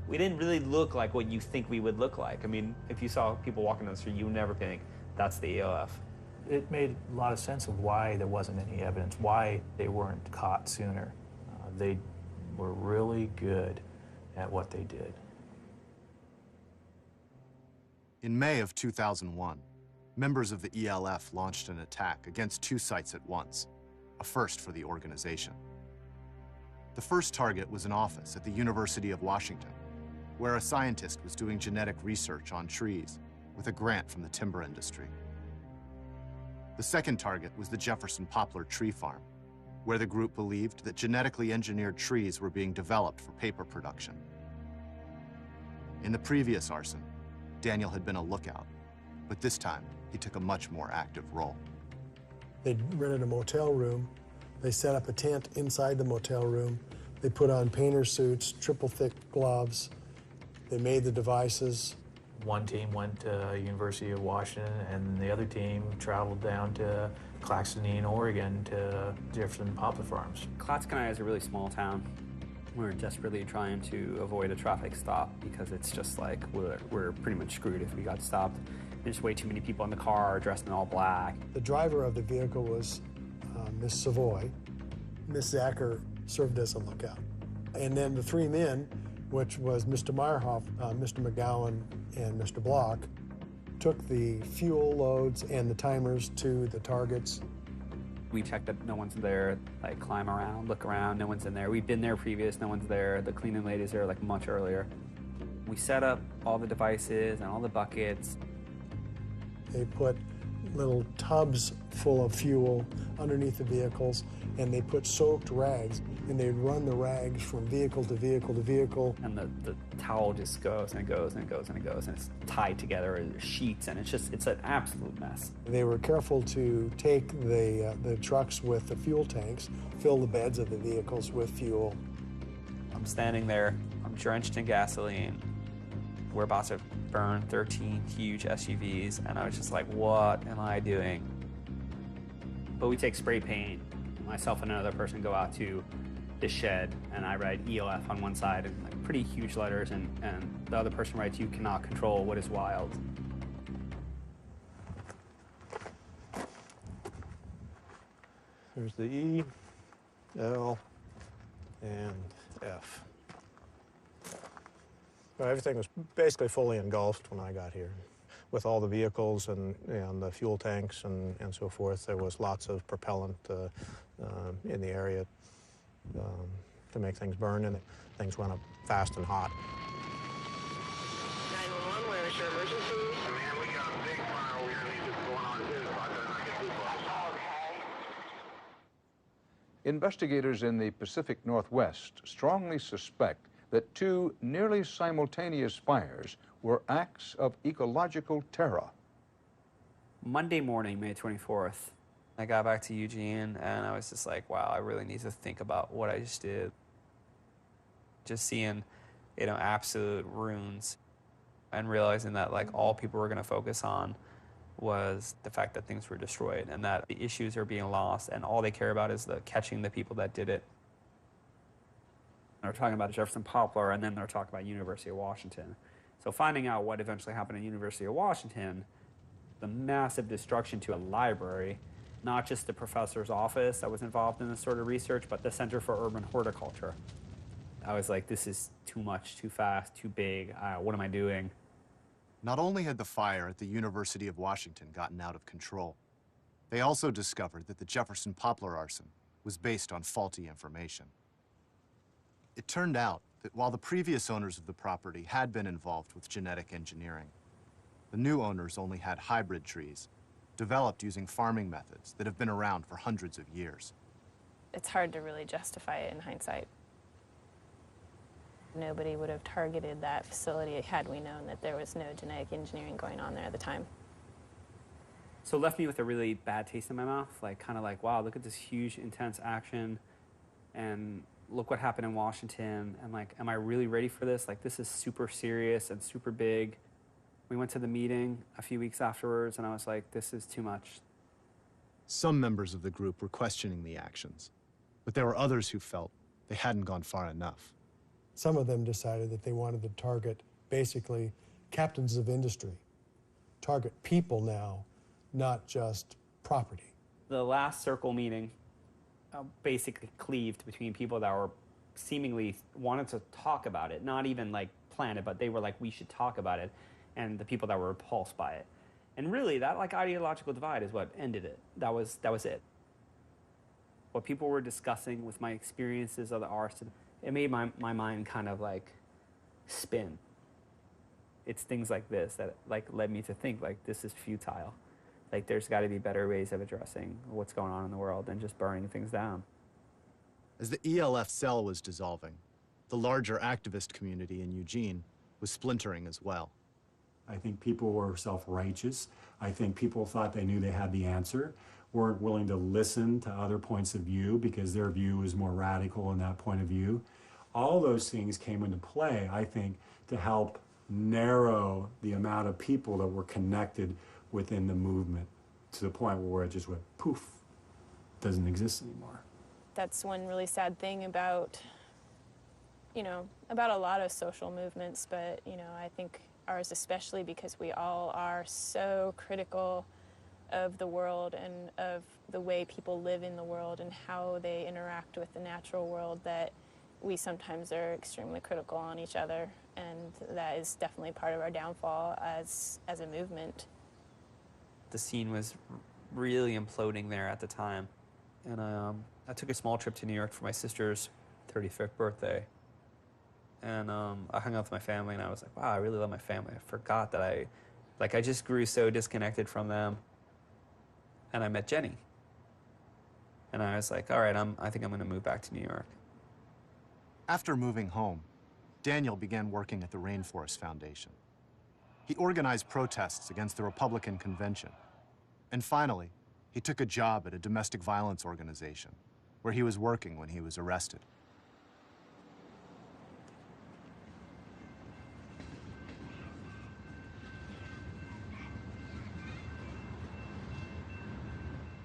We didn't really look like what you think we would look like. I mean, if you saw people walking down the street, you would never think, that's the ELF. It made a lot of sense of why there wasn't any evidence, why they weren't caught sooner. They were really good at what they did. In May of 2001, members of the ELF launched an attack against 2 sites at once, a first for the organization. The first target was an office at the University of Washington, where a scientist was doing genetic research on trees with a grant from the timber industry. The second target was the Jefferson Poplar Tree Farm, where the group believed that genetically engineered trees were being developed for paper production. In the previous arson, Daniel had been a lookout, but this time he took a much more active role. They rented a motel room. They set up a tent inside the motel room. They put on painter suits, triple thick gloves. They made the devices. One team went to University of Washington, and the other team traveled down to Claxon, Oregon, to Jefferson Poplar Farms. Clatskanai is a really small town. We're desperately trying to avoid a traffic stop because it's just like we're pretty much screwed if we got stopped. There's way too many people in the car dressed in all black. The driver of the vehicle was Miss Savoy. Miss Zacher served as a lookout. And then the 3 men, which was Mr. Meyerhoff, Mr. McGowan, and Mr. Block, took the fuel loads and the timers to the targets. We checked that no one's there, like climb around, look around, no one's in there. We've been there previous, no one's there. The cleaning ladies are like much earlier. We set up all the devices and all the buckets. They put little tubs full of fuel underneath the vehicles, and they put soaked rags, and they'd run the rags from vehicle to vehicle to vehicle. And the towel just goes and it goes and it goes and it goes, and it's tied together in sheets, and it's an absolute mess. They were careful to take the trucks with the fuel tanks, fill the beds of the vehicles with fuel. I'm standing there, I'm drenched in gasoline. We're about to burn 13 huge SUVs, and I was just like, what am I doing? But we take spray paint. Myself and another person go out to the shed, and I write ELF on one side in like pretty huge letters, and the other person writes, "You cannot control what is wild." There's the E, L, and F. So everything was basically fully engulfed when I got here. With all the vehicles and the fuel tanks and so forth, there was lots of propellant in the area to make things burn, and things went up fast and hot. 911, where is your emergency? Man, we got a big fire over here. This is going on too, so I better not get too close. Investigators in the Pacific Northwest strongly suspect that 2 nearly simultaneous fires were acts of ecological terror. Monday morning, May 24th, I got back to Eugene, and I was just like, wow, I really need to think about what I just did. Just seeing, you know, absolute ruins, and realizing that like all people were going to focus on was the fact that things were destroyed, and that the issues are being lost, and all they care about is catching the people that did it. They're talking about Jefferson Poplar, and then they're talking about University of Washington. So finding out what eventually happened at University of Washington, the massive destruction to a library, not just the professor's office that was involved in this sort of research, but the Center for Urban Horticulture. I was like, this is too much, too fast, too big. What am I doing? Not only had the fire at the University of Washington gotten out of control, they also discovered that the Jefferson Poplar arson was based on faulty information. It turned out that while the previous owners of the property had been involved with genetic engineering, the new owners only had hybrid trees, developed using farming methods that have been around for hundreds of years. It's hard to really justify it in hindsight. Nobody would have targeted that facility had we known that there was no genetic engineering going on there at the time. So it left me with a really bad taste in my mouth, like kind of like, wow, look at this huge, intense action, and look what happened in Washington, and like, am I really ready for this? Like, this is super serious and super big. We went to the meeting a few weeks afterwards, and I was like, this is too much. Some members of the group were questioning the actions, but there were others who felt they hadn't gone far enough. Some of them decided that they wanted to target basically captains of industry, target people now, not just property. The last circle meeting basically cleaved between people that were seemingly wanted to talk about it, not even like plan it, but they were like, we should talk about it, and the people that were repulsed by it. And really, that like ideological divide is what ended it. That was it. What people were discussing with my experiences of the arson, it made my mind kind of like spin. It's things like this that like led me to think like this is futile. Like there's got to be better ways of addressing what's going on in the world than just burning things down. As the ELF cell was dissolving, the larger activist community in Eugene was splintering as well. I think people were self-righteous. I think people thought they knew they had the answer, weren't willing to listen to other points of view because their view was more radical in that point of view. All those things came into play, I think, to help narrow the amount of people that were connected within the movement to the point where it just went poof, doesn't exist anymore. That's one really sad thing about, about a lot of social movements, but, I think ours especially because we all are so critical of the world and of the way people live in the world and how they interact with the natural world that we sometimes are extremely critical on each other, and that is definitely part of our downfall as a movement. The scene was really imploding there at the time, and I took a small trip to New York for my sister's 35th birthday, and I hung out with my family, and I was like, wow, I really love my family. I forgot that I just grew so disconnected from them, and I met Jenny, and I was like, all right, I think I'm gonna move back to New York. After moving home, Daniel began working at the Rainforest Foundation. He organized protests against the Republican convention. And finally, he took a job at a domestic violence organization where he was working when he was arrested.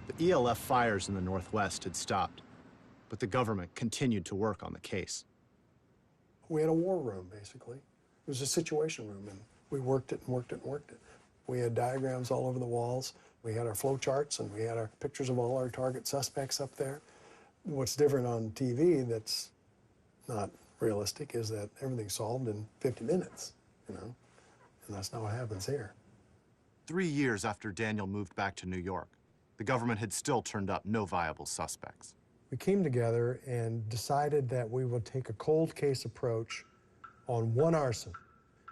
The ELF fires in the Northwest had stopped, but the government continued to work on the case. We had a war room, basically. It was a situation room, and we worked it and worked it and worked it. We had diagrams all over the walls. We had our flow charts, and we had our pictures of all our target suspects up there. What's different on TV that's not realistic is that everything's solved in 50 minutes, and that's not what happens here. 3 years after Daniel moved back to New York, the government had still turned up no viable suspects. We came together and decided that we would take a cold case approach on one arson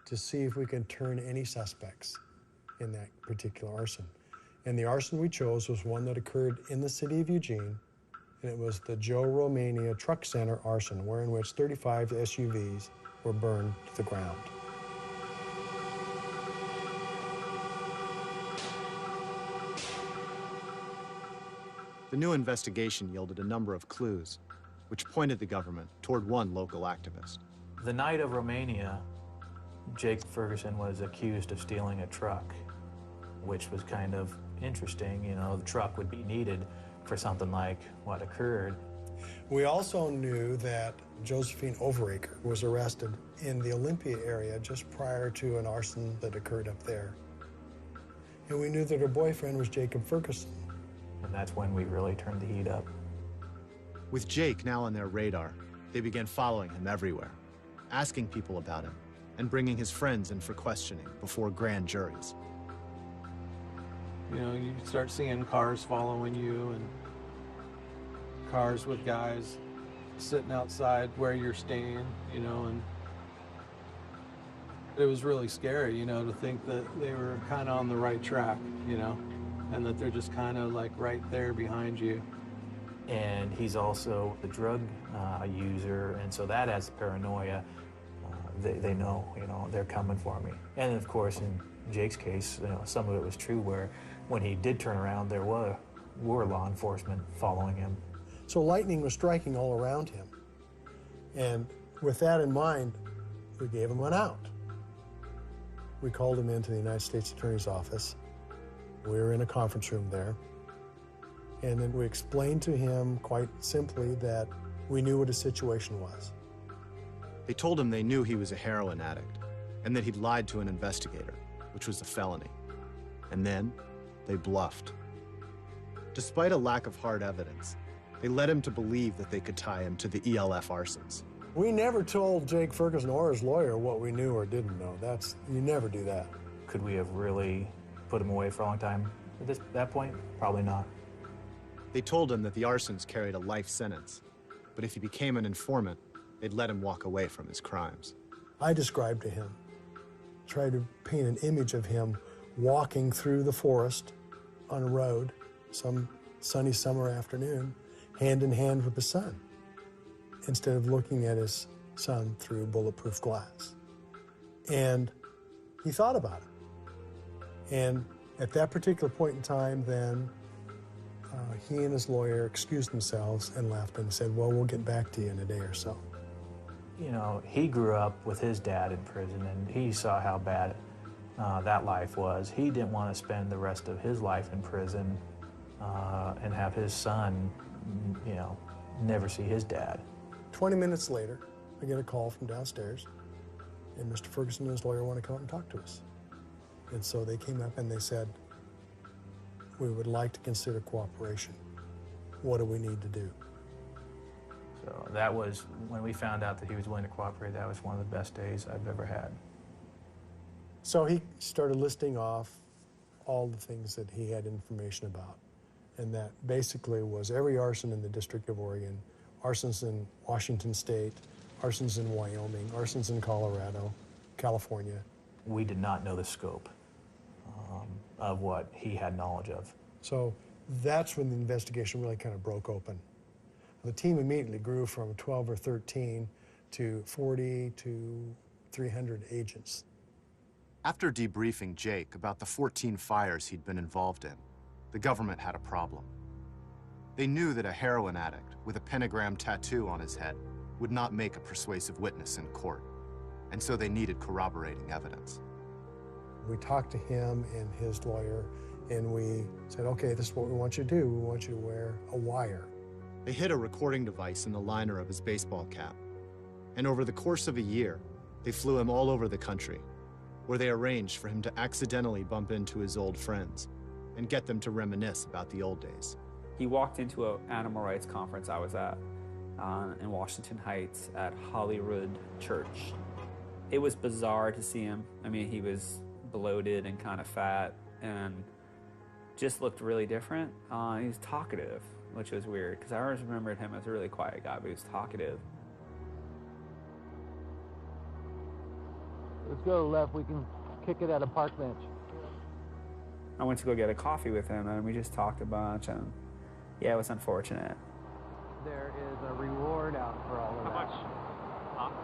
to see if we can turn any suspects in that particular arson. And the arson we chose was one that occurred in the city of Eugene, and it was the Joe Romania Truck Center arson, wherein which 35 SUVs were burned to the ground. The new investigation yielded a number of clues, which pointed the government toward one local activist. The night of Romania, Jake Ferguson was accused of stealing a truck, which was kind of interesting. The truck would be needed for something like what occurred. We also knew that Josephine Overacre was arrested in the Olympia area just prior to an arson that occurred up there. And we knew that her boyfriend was Jacob Ferguson. And that's when we really turned the heat up. With Jake now on their radar, they began following him everywhere, asking people about him, and bringing his friends in for questioning before grand juries. You start seeing cars following you and cars with guys sitting outside where you're staying, and it was really scary, to think that they were kind of on the right track, and that they're just kind of like right there behind you. And he's also a drug user, and so that adds paranoia. They know, they're coming for me. And of course, in Jake's case, some of it was true where when he did turn around, there were law enforcement following him. So lightning was striking all around him. And with that in mind, we gave him an out. We called him into the United States Attorney's office. We were in a conference room there. And then we explained to him quite simply that we knew what his situation was. They told him they knew he was a heroin addict and that he'd lied to an investigator, which was a felony. And then they bluffed. Despite a lack of hard evidence, they led him to believe that they could tie him to the ELF arsons. We never told Jake Ferguson or his lawyer what we knew or didn't know. You never do that. Could we have really put him away for a long time at that point? Probably not. They told him that the arsons carried a life sentence, but if he became an informant, they'd let him walk away from his crimes. I described to him, tried to paint an image of him walking through the forest on a road some sunny summer afternoon, hand in hand with the sun, instead of looking at his son through bulletproof glass. And he thought about it. And at that particular point in time, then, he and his lawyer excused themselves and left and said, well, we'll get back to you in a day or so. You know, he grew up with his dad in prison, and he saw how bad that life was. He didn't want to spend the rest of his life in prison and have his son, you know, never see his dad. 20 minutes later, I get a call from downstairs, and Mr. Ferguson and his lawyer want to come up and talk to us. And so they came up and they said, we would like to consider cooperation. What do we need to do? So that was, when we found out that he was willing to cooperate, that was one of the best days I've ever had. So he started listing off all the things that he had information about. And that basically was every arson in the District of Oregon, arsons in Washington State, arsons in Wyoming, arsons in Colorado, California. We did not know the scope of what he had knowledge of. So that's when the investigation really kind of broke open. The team immediately grew from 12 or 13 to 40 to 300 agents. After debriefing Jake about the 14 fires he'd been involved in, the government had a problem. They knew that a heroin addict with a pentagram tattoo on his head would not make a persuasive witness in court, and so they needed corroborating evidence. We talked to him and his lawyer, and we said, okay, this is what we want you to do. We want you to wear a wire. They hid a recording device in the liner of his baseball cap, and over the course of a year, they flew him all over the country, where they arranged for him to accidentally bump into his old friends and get them to reminisce about the old days. He walked into an animal rights conference I was at in Washington Heights at Holyrood Church. It was bizarre to see him. I mean, he was bloated and kind of fat and just looked really different. He was talkative, which was weird, because I always remembered him as a really quiet guy, but he was talkative. Let's go left. We can kick it at a park bench. I went to go get a coffee with him, and we just talked a bunch, and yeah, it was unfortunate. There is a reward out for all of that. How much? Lots?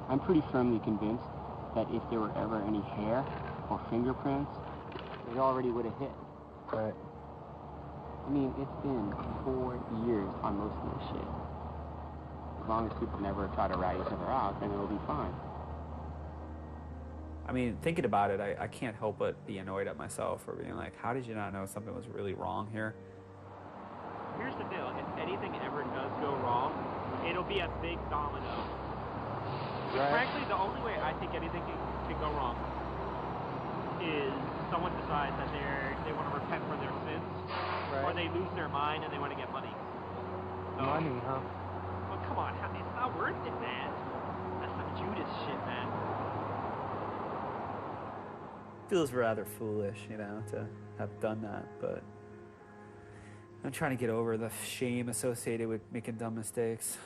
I'm pretty firmly convinced that if there were ever any hair or fingerprints, they already would have hit. Right. I mean, it's been 4 years on most of this shit. As long as people never try to rat each other out, then it'll be fine. I mean, thinking about it, I can't help but be annoyed at myself for being like, how did you not know something was really wrong here? Here's the deal. If anything ever does go wrong, it'll be a big domino. But frankly, the only way I think anything can go wrong is someone decides that they want to repent for their sins, or they lose their mind and they want to get money. So, money, huh? Well, come on. It's not worth it, man. That's some Judas shit, man. Feels rather foolish, you know, to have done that, but I'm trying to get over the shame associated with making dumb mistakes.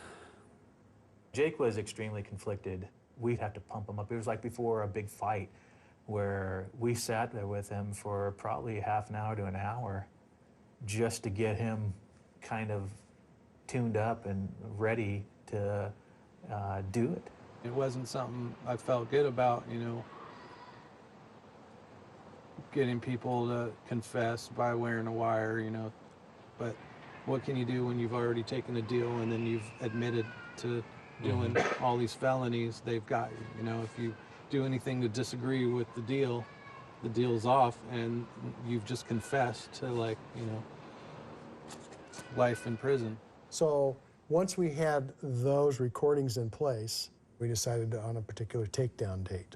Jake was extremely conflicted. We'd have to pump him up. It was like before a big fight where we sat there with him for probably half an hour to an hour just to get him kind of tuned up and ready to do it. It wasn't something I felt good about, you know, getting people to confess by wearing a wire, you know, but what can you do when you've already taken a deal and then you've admitted to doing all these felonies? They've got you. You know, if you do anything to disagree with the deal's off, and you've just confessed to, like, you know, life in prison. So once we had those recordings in place, we decided on a particular takedown date.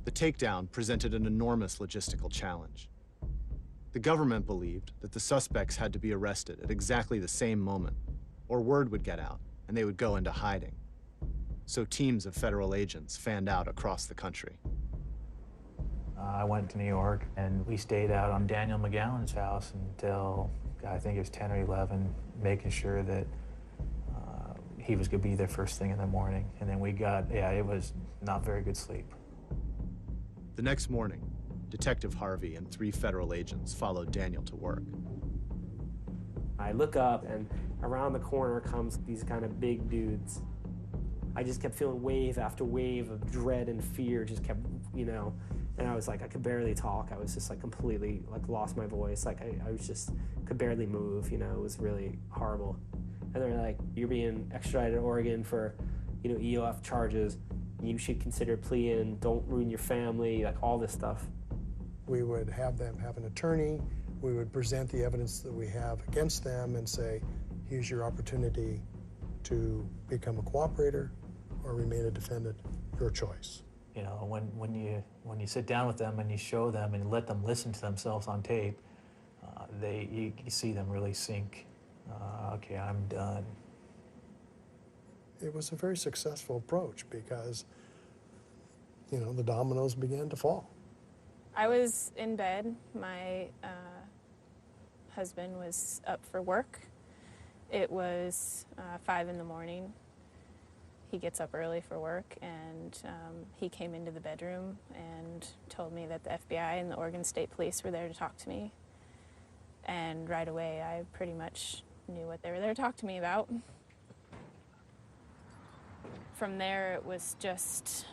The takedown presented an enormous logistical challenge. The government believed that the suspects had to be arrested at exactly the same moment, or word would get out and they would go into hiding. So teams of federal agents fanned out across the country. I went to New York, and we stayed out on Daniel McGowan's house until, I think it was 10 or 11, making sure that he was going to be there first thing in the morning. And then we got, it was not very good sleep. The next morning, Detective Harvey and 3 federal agents followed Daniel to work. I look up, and around the corner comes these kind of big dudes. I just kept feeling wave after wave of dread and fear, just kept, you know, and I was like, I could barely talk. I was just like completely, like, lost my voice. Like I was just, could barely move, you know, it was really horrible. And they're like, you're being extradited to Oregon for, you know, ELF charges. You should consider pleading, don't ruin your family, like all this stuff. We would have them have an attorney. We would present the evidence that we have against them and say, here's your opportunity to become a cooperator or remain a defendant, your choice. You know, when you sit down with them and you show them and let them listen to themselves on tape, you see them really sink. Okay, I'm done. It was a very successful approach because, you know, the dominoes began to fall. I was in bed. My husband was up for work. It was 5 in the morning. He gets up early for work, and he came into the bedroom and told me that the FBI and the Oregon State Police were there to talk to me. And right away, I pretty much knew what they were there to talk to me about. From there, it was just,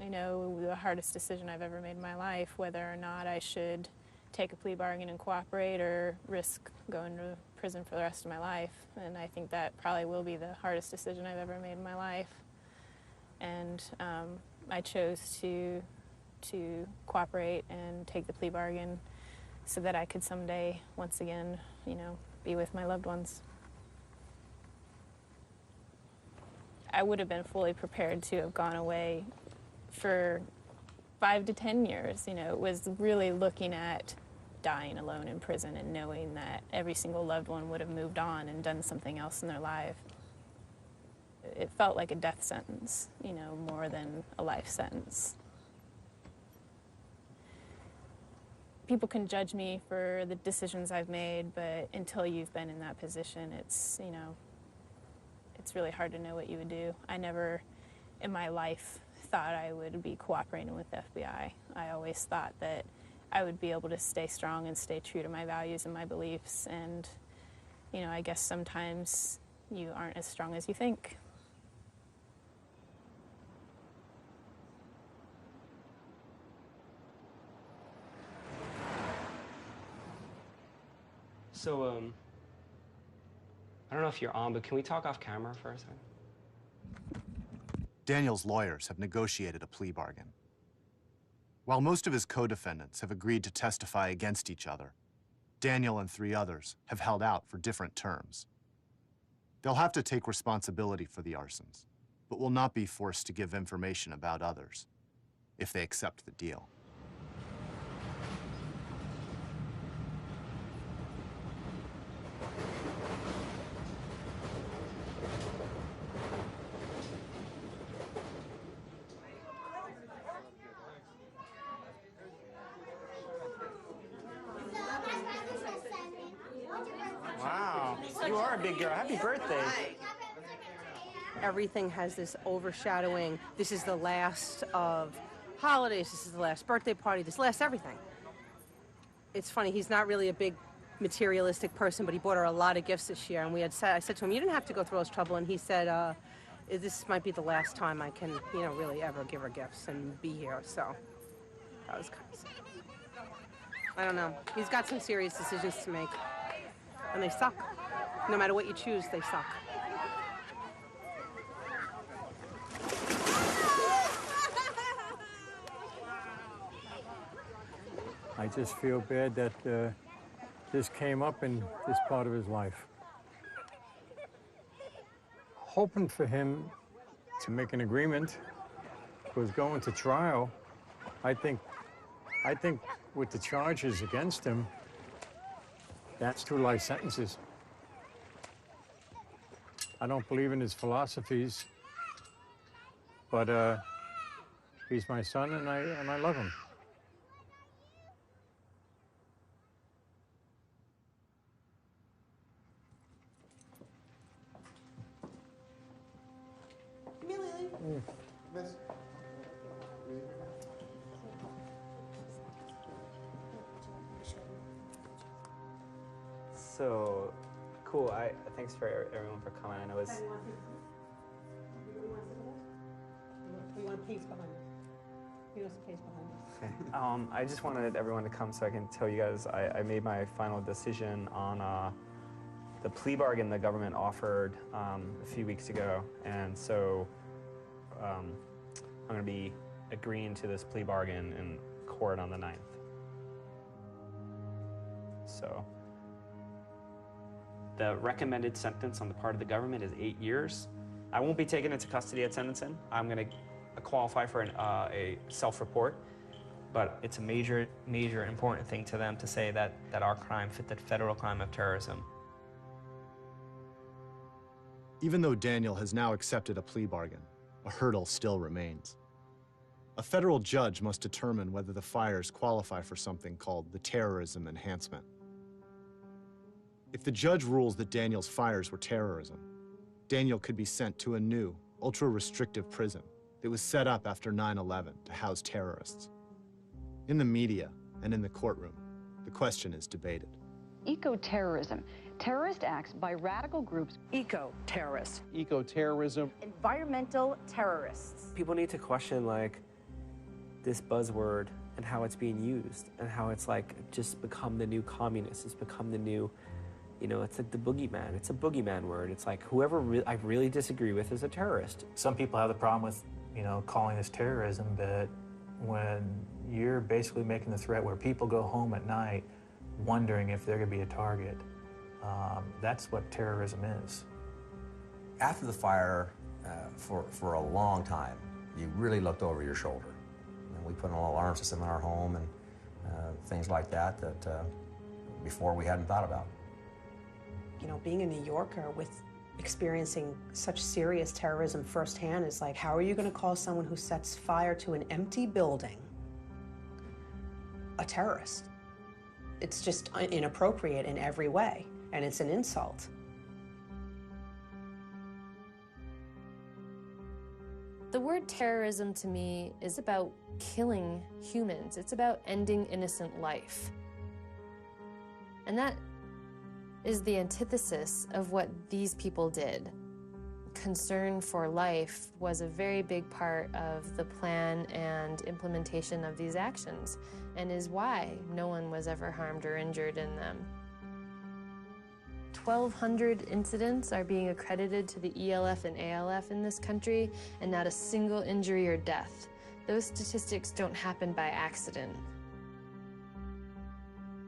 you know, the hardest decision I've ever made in my life, whether or not I should take a plea bargain and cooperate or risk going to prison for the rest of my life. And I think that probably will be the hardest decision I've ever made in my life. And I chose to cooperate and take the plea bargain so that I could someday, once again, you know, be with my loved ones. I would have been fully prepared to have gone away for 5 to 10 years. You know, it was really looking at dying alone in prison and knowing that every single loved one would have moved on and done something else in their life. It felt like a death sentence, you know, more than a life sentence. People can judge me for the decisions I've made, but until you've been in that position, it's, you know, it's really hard to know what you would do. I never in my life thought I would be cooperating with the FBI. I always thought that I would be able to stay strong and stay true to my values and my beliefs. And, you know, I guess sometimes you aren't as strong as you think. So, I don't know if you're on, but can we talk off camera for a second? Daniel's lawyers have negotiated a plea bargain. While most of his co-defendants have agreed to testify against each other, Daniel and 3 others have held out for different terms. They'll have to take responsibility for the arsons, but will not be forced to give information about others if they accept the deal. Wow, you are a big girl. Happy birthday. Everything has this overshadowing. This is the last of holidays. This is the last birthday party. This last everything. It's funny, he's not really a big materialistic person, but he bought her a lot of gifts this year. And I said to him, you didn't have to go through all this trouble. And he said, this might be the last time I can, you know, really ever give her gifts and be here. So that was kind of sad. I don't know. He's got some serious decisions to make. and they suck. No matter what you choose, they suck. I just feel bad that this came up in this part of his life. Hoping for him to make an agreement, was going to trial. I think with the charges against him, that's 2 life sentences. I don't believe in his philosophies, but he's my son, and I love him. Miss. So cool. Thanks for everyone for coming. I know it's. We want peace behind us. He wants peace behind us. I just wanted everyone to come so I can tell you guys I made my final decision on the plea bargain the government offered a few weeks ago, and so I'm going to be agreeing to this plea bargain in court on the 9th. So the recommended sentence on the part of the government is 8 years. I won't be taken into custody at sentencing. I'm going to qualify for a self-report, but it's a major important thing to them to say that our crime fit the federal crime of terrorism. Even though Daniel has now accepted a plea bargain, a hurdle still remains. A federal judge must determine whether the fires qualify for something called the terrorism enhancement. If the judge rules that Daniel's fires were terrorism, Daniel could be sent to a new, ultra-restrictive prison that was set up after 9/11 to house terrorists. In the media and in the courtroom, the question is debated. Eco-terrorism. Terrorist acts by radical groups. Eco-terrorists. Eco-terrorism. Environmental terrorists. People need to question, like, this buzzword and how it's being used and how it's, like, just become the new communist. It's become the new, you know, it's like the boogeyman. It's a boogeyman word. It's like whoever I really disagree with is a terrorist. Some people have the problem with, you know, calling this terrorism, but when you're basically making the threat where people go home at night wondering if they're going to be a target, that's what terrorism is. After the fire, for a long time, you really looked over your shoulder. And we put an alarm system in our home and things like that before we hadn't thought about. You know, being a New Yorker with experiencing such serious terrorism firsthand is like, how are you going to call someone who sets fire to an empty building a terrorist? It's just inappropriate in every way, and it's an insult. The word terrorism to me is about killing humans. It's about ending innocent life. And that is the antithesis of what these people did. Concern for life was a very big part of the plan and implementation of these actions, and is why no one was ever harmed or injured in them. 1,200 incidents are being accredited to the ELF and ALF in this country, and not a single injury or death. Those statistics don't happen by accident.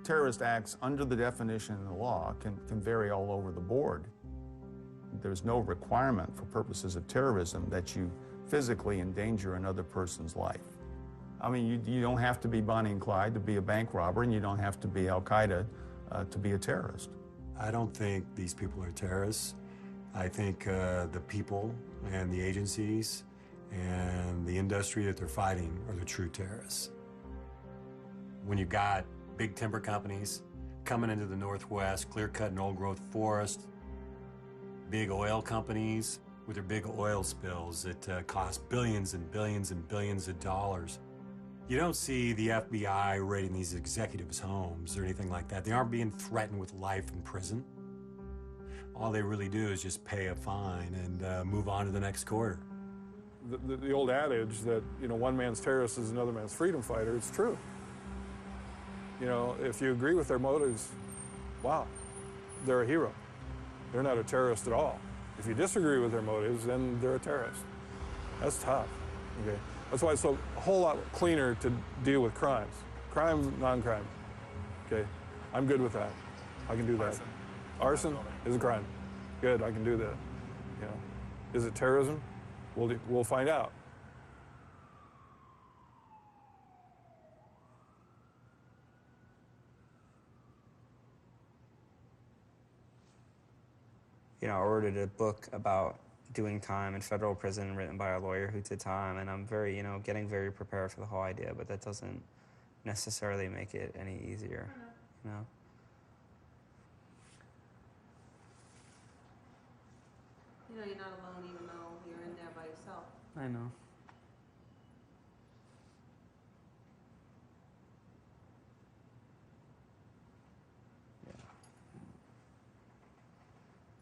Terrorist acts, under the definition in the law, can vary all over the board. There's no requirement for purposes of terrorism that you physically endanger another person's life. I mean, you don't have to be Bonnie and Clyde to be a bank robber, and you don't have to be Al-Qaeda to be a terrorist. I don't think these people are terrorists. I think the people and the agencies and the industry that they're fighting are the true terrorists. When you've got big timber companies coming into the Northwest, clear-cutting old-growth forest, big oil companies with their big oil spills that cost billions and billions and billions of dollars. You don't see the FBI raiding these executives' homes or anything like that. They aren't being threatened with life in prison. All they really do is just pay a fine and move on to the next quarter. The old adage that, you know, one man's terrorist is another man's freedom fighter, it's true. You know, if you agree with their motives, wow, they're a hero. They're not a terrorist at all. If you disagree with their motives, then they're a terrorist. That's tough, okay? That's why it's a whole lot cleaner to deal with crimes. Crime, non-crime, okay? I'm good with that. I can do that. Arson is a crime. Good, I can do that, you know? Is it terrorism? We'll find out. You know, I ordered a book about doing time in federal prison written by a lawyer who did time, and I'm very, you know, getting very prepared for the whole idea, but that doesn't necessarily make it any easier, you know? You know, you're not alone even though you're in there by yourself. I know.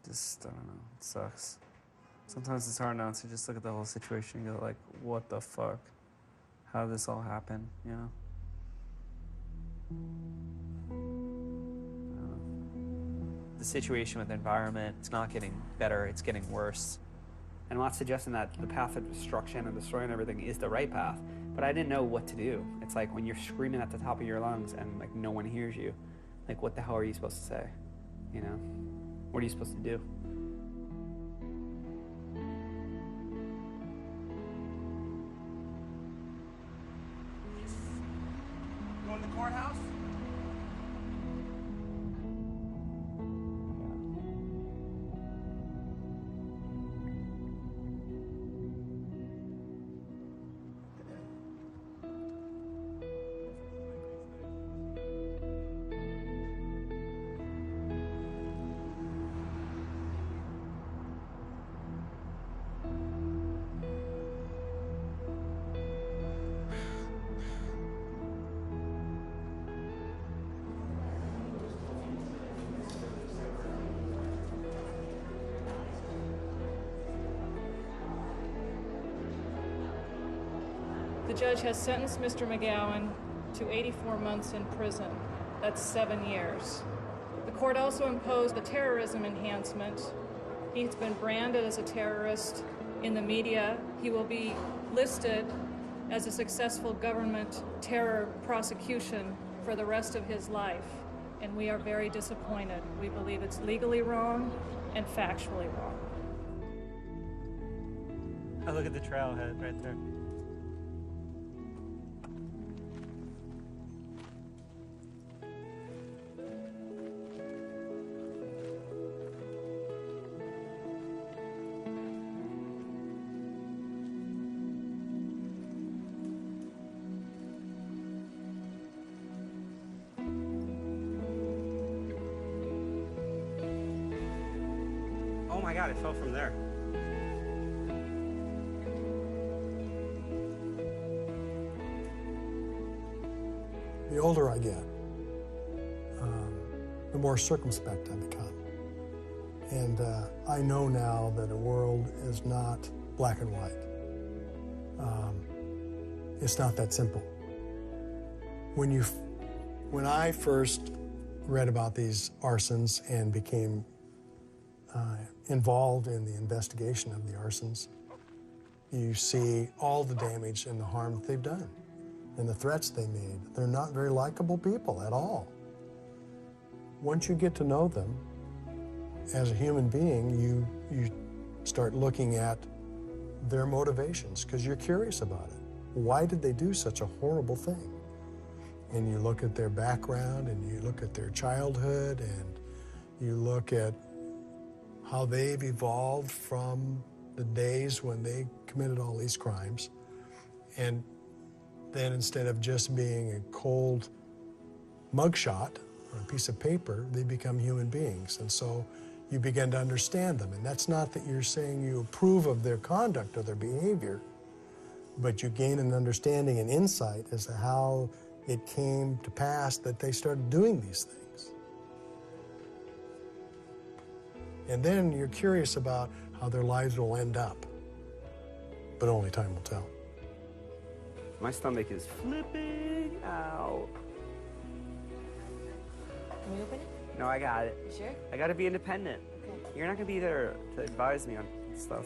Just, I don't know, it sucks. Sometimes it's hard now to just look at the whole situation and go like, what the fuck? How did this all happen, you know? The situation with the environment, it's not getting better, it's getting worse. And I'm not suggesting that the path of destruction and destroying everything is the right path, but I didn't know what to do. It's like when you're screaming at the top of your lungs and like no one hears you, like what the hell are you supposed to say, you know? What are you supposed to do? Going to the courthouse? The judge has sentenced Mr. McGowan to 84 months in prison. That's 7 years. The court also imposed a terrorism enhancement. He's been branded as a terrorist in the media. He will be listed as a successful government terror prosecution for the rest of his life. And we are very disappointed. We believe it's legally wrong and factually wrong. Oh, look at the trailhead right there. Oh my God, it fell from there. The older I get, the more circumspect I become. And I know now that the world is not black and white. It's not that simple. When I first read about these arsons and became involved in the investigation of the arsons, you see all the damage and the harm that they've done and the threats they made. They're not very likable people at all. Once you get to know them as a human being, you start looking at their motivations because you're curious about it. Why did they do such a horrible thing? And you look at their background and you look at their childhood and you look at how they've evolved from the days when they committed all these crimes. And then instead of just being a cold mugshot or a piece of paper, they become human beings. And so you begin to understand them. And that's not that you're saying you approve of their conduct or their behavior, but you gain an understanding and insight as to how it came to pass that they started doing these things. And then you're curious about how their lives will end up. But only time will tell. My stomach is flipping out. Can we open it? No, I got it. You sure? I gotta be independent. Okay. You're not gonna be there to advise me on stuff.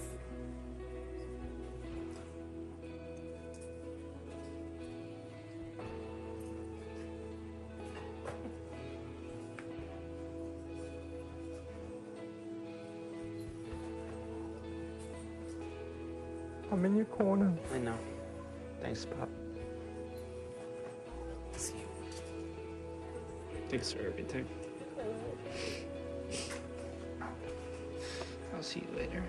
I'm in your corner. I know. Thanks, Pop. Thanks for everything. I'll see you later.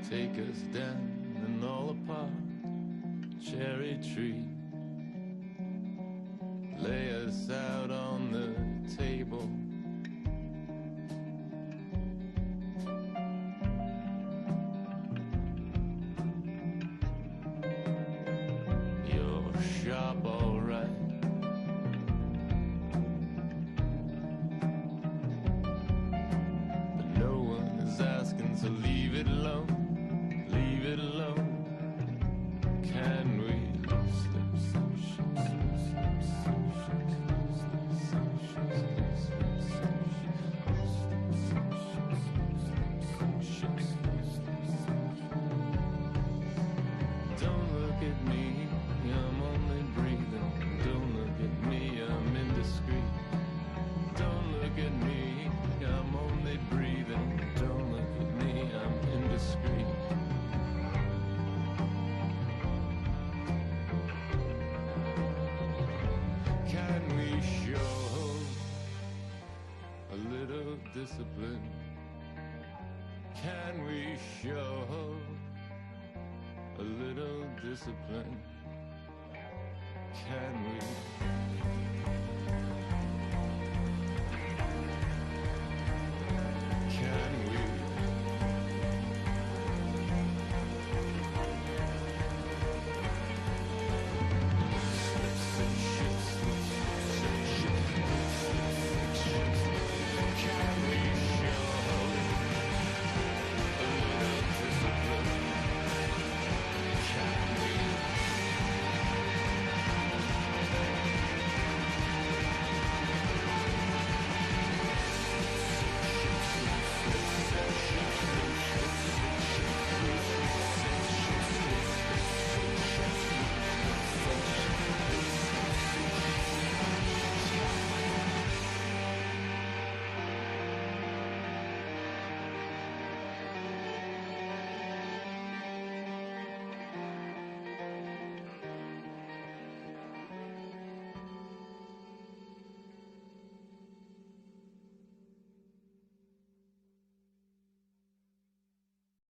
Take us down and all apart, cherry tree. Lay us out on the table. You're sharp, all right. But no one is asking, so leave it alone. Leave it alone. Can we slip some Don't look at me, I'm only breathing. Don't look at me, I'm indiscreet. Don't look at me, I'm only breathing. Don't look at me, I'm indiscreet. Can we show a little discipline? Can we show a little discipline? Can we?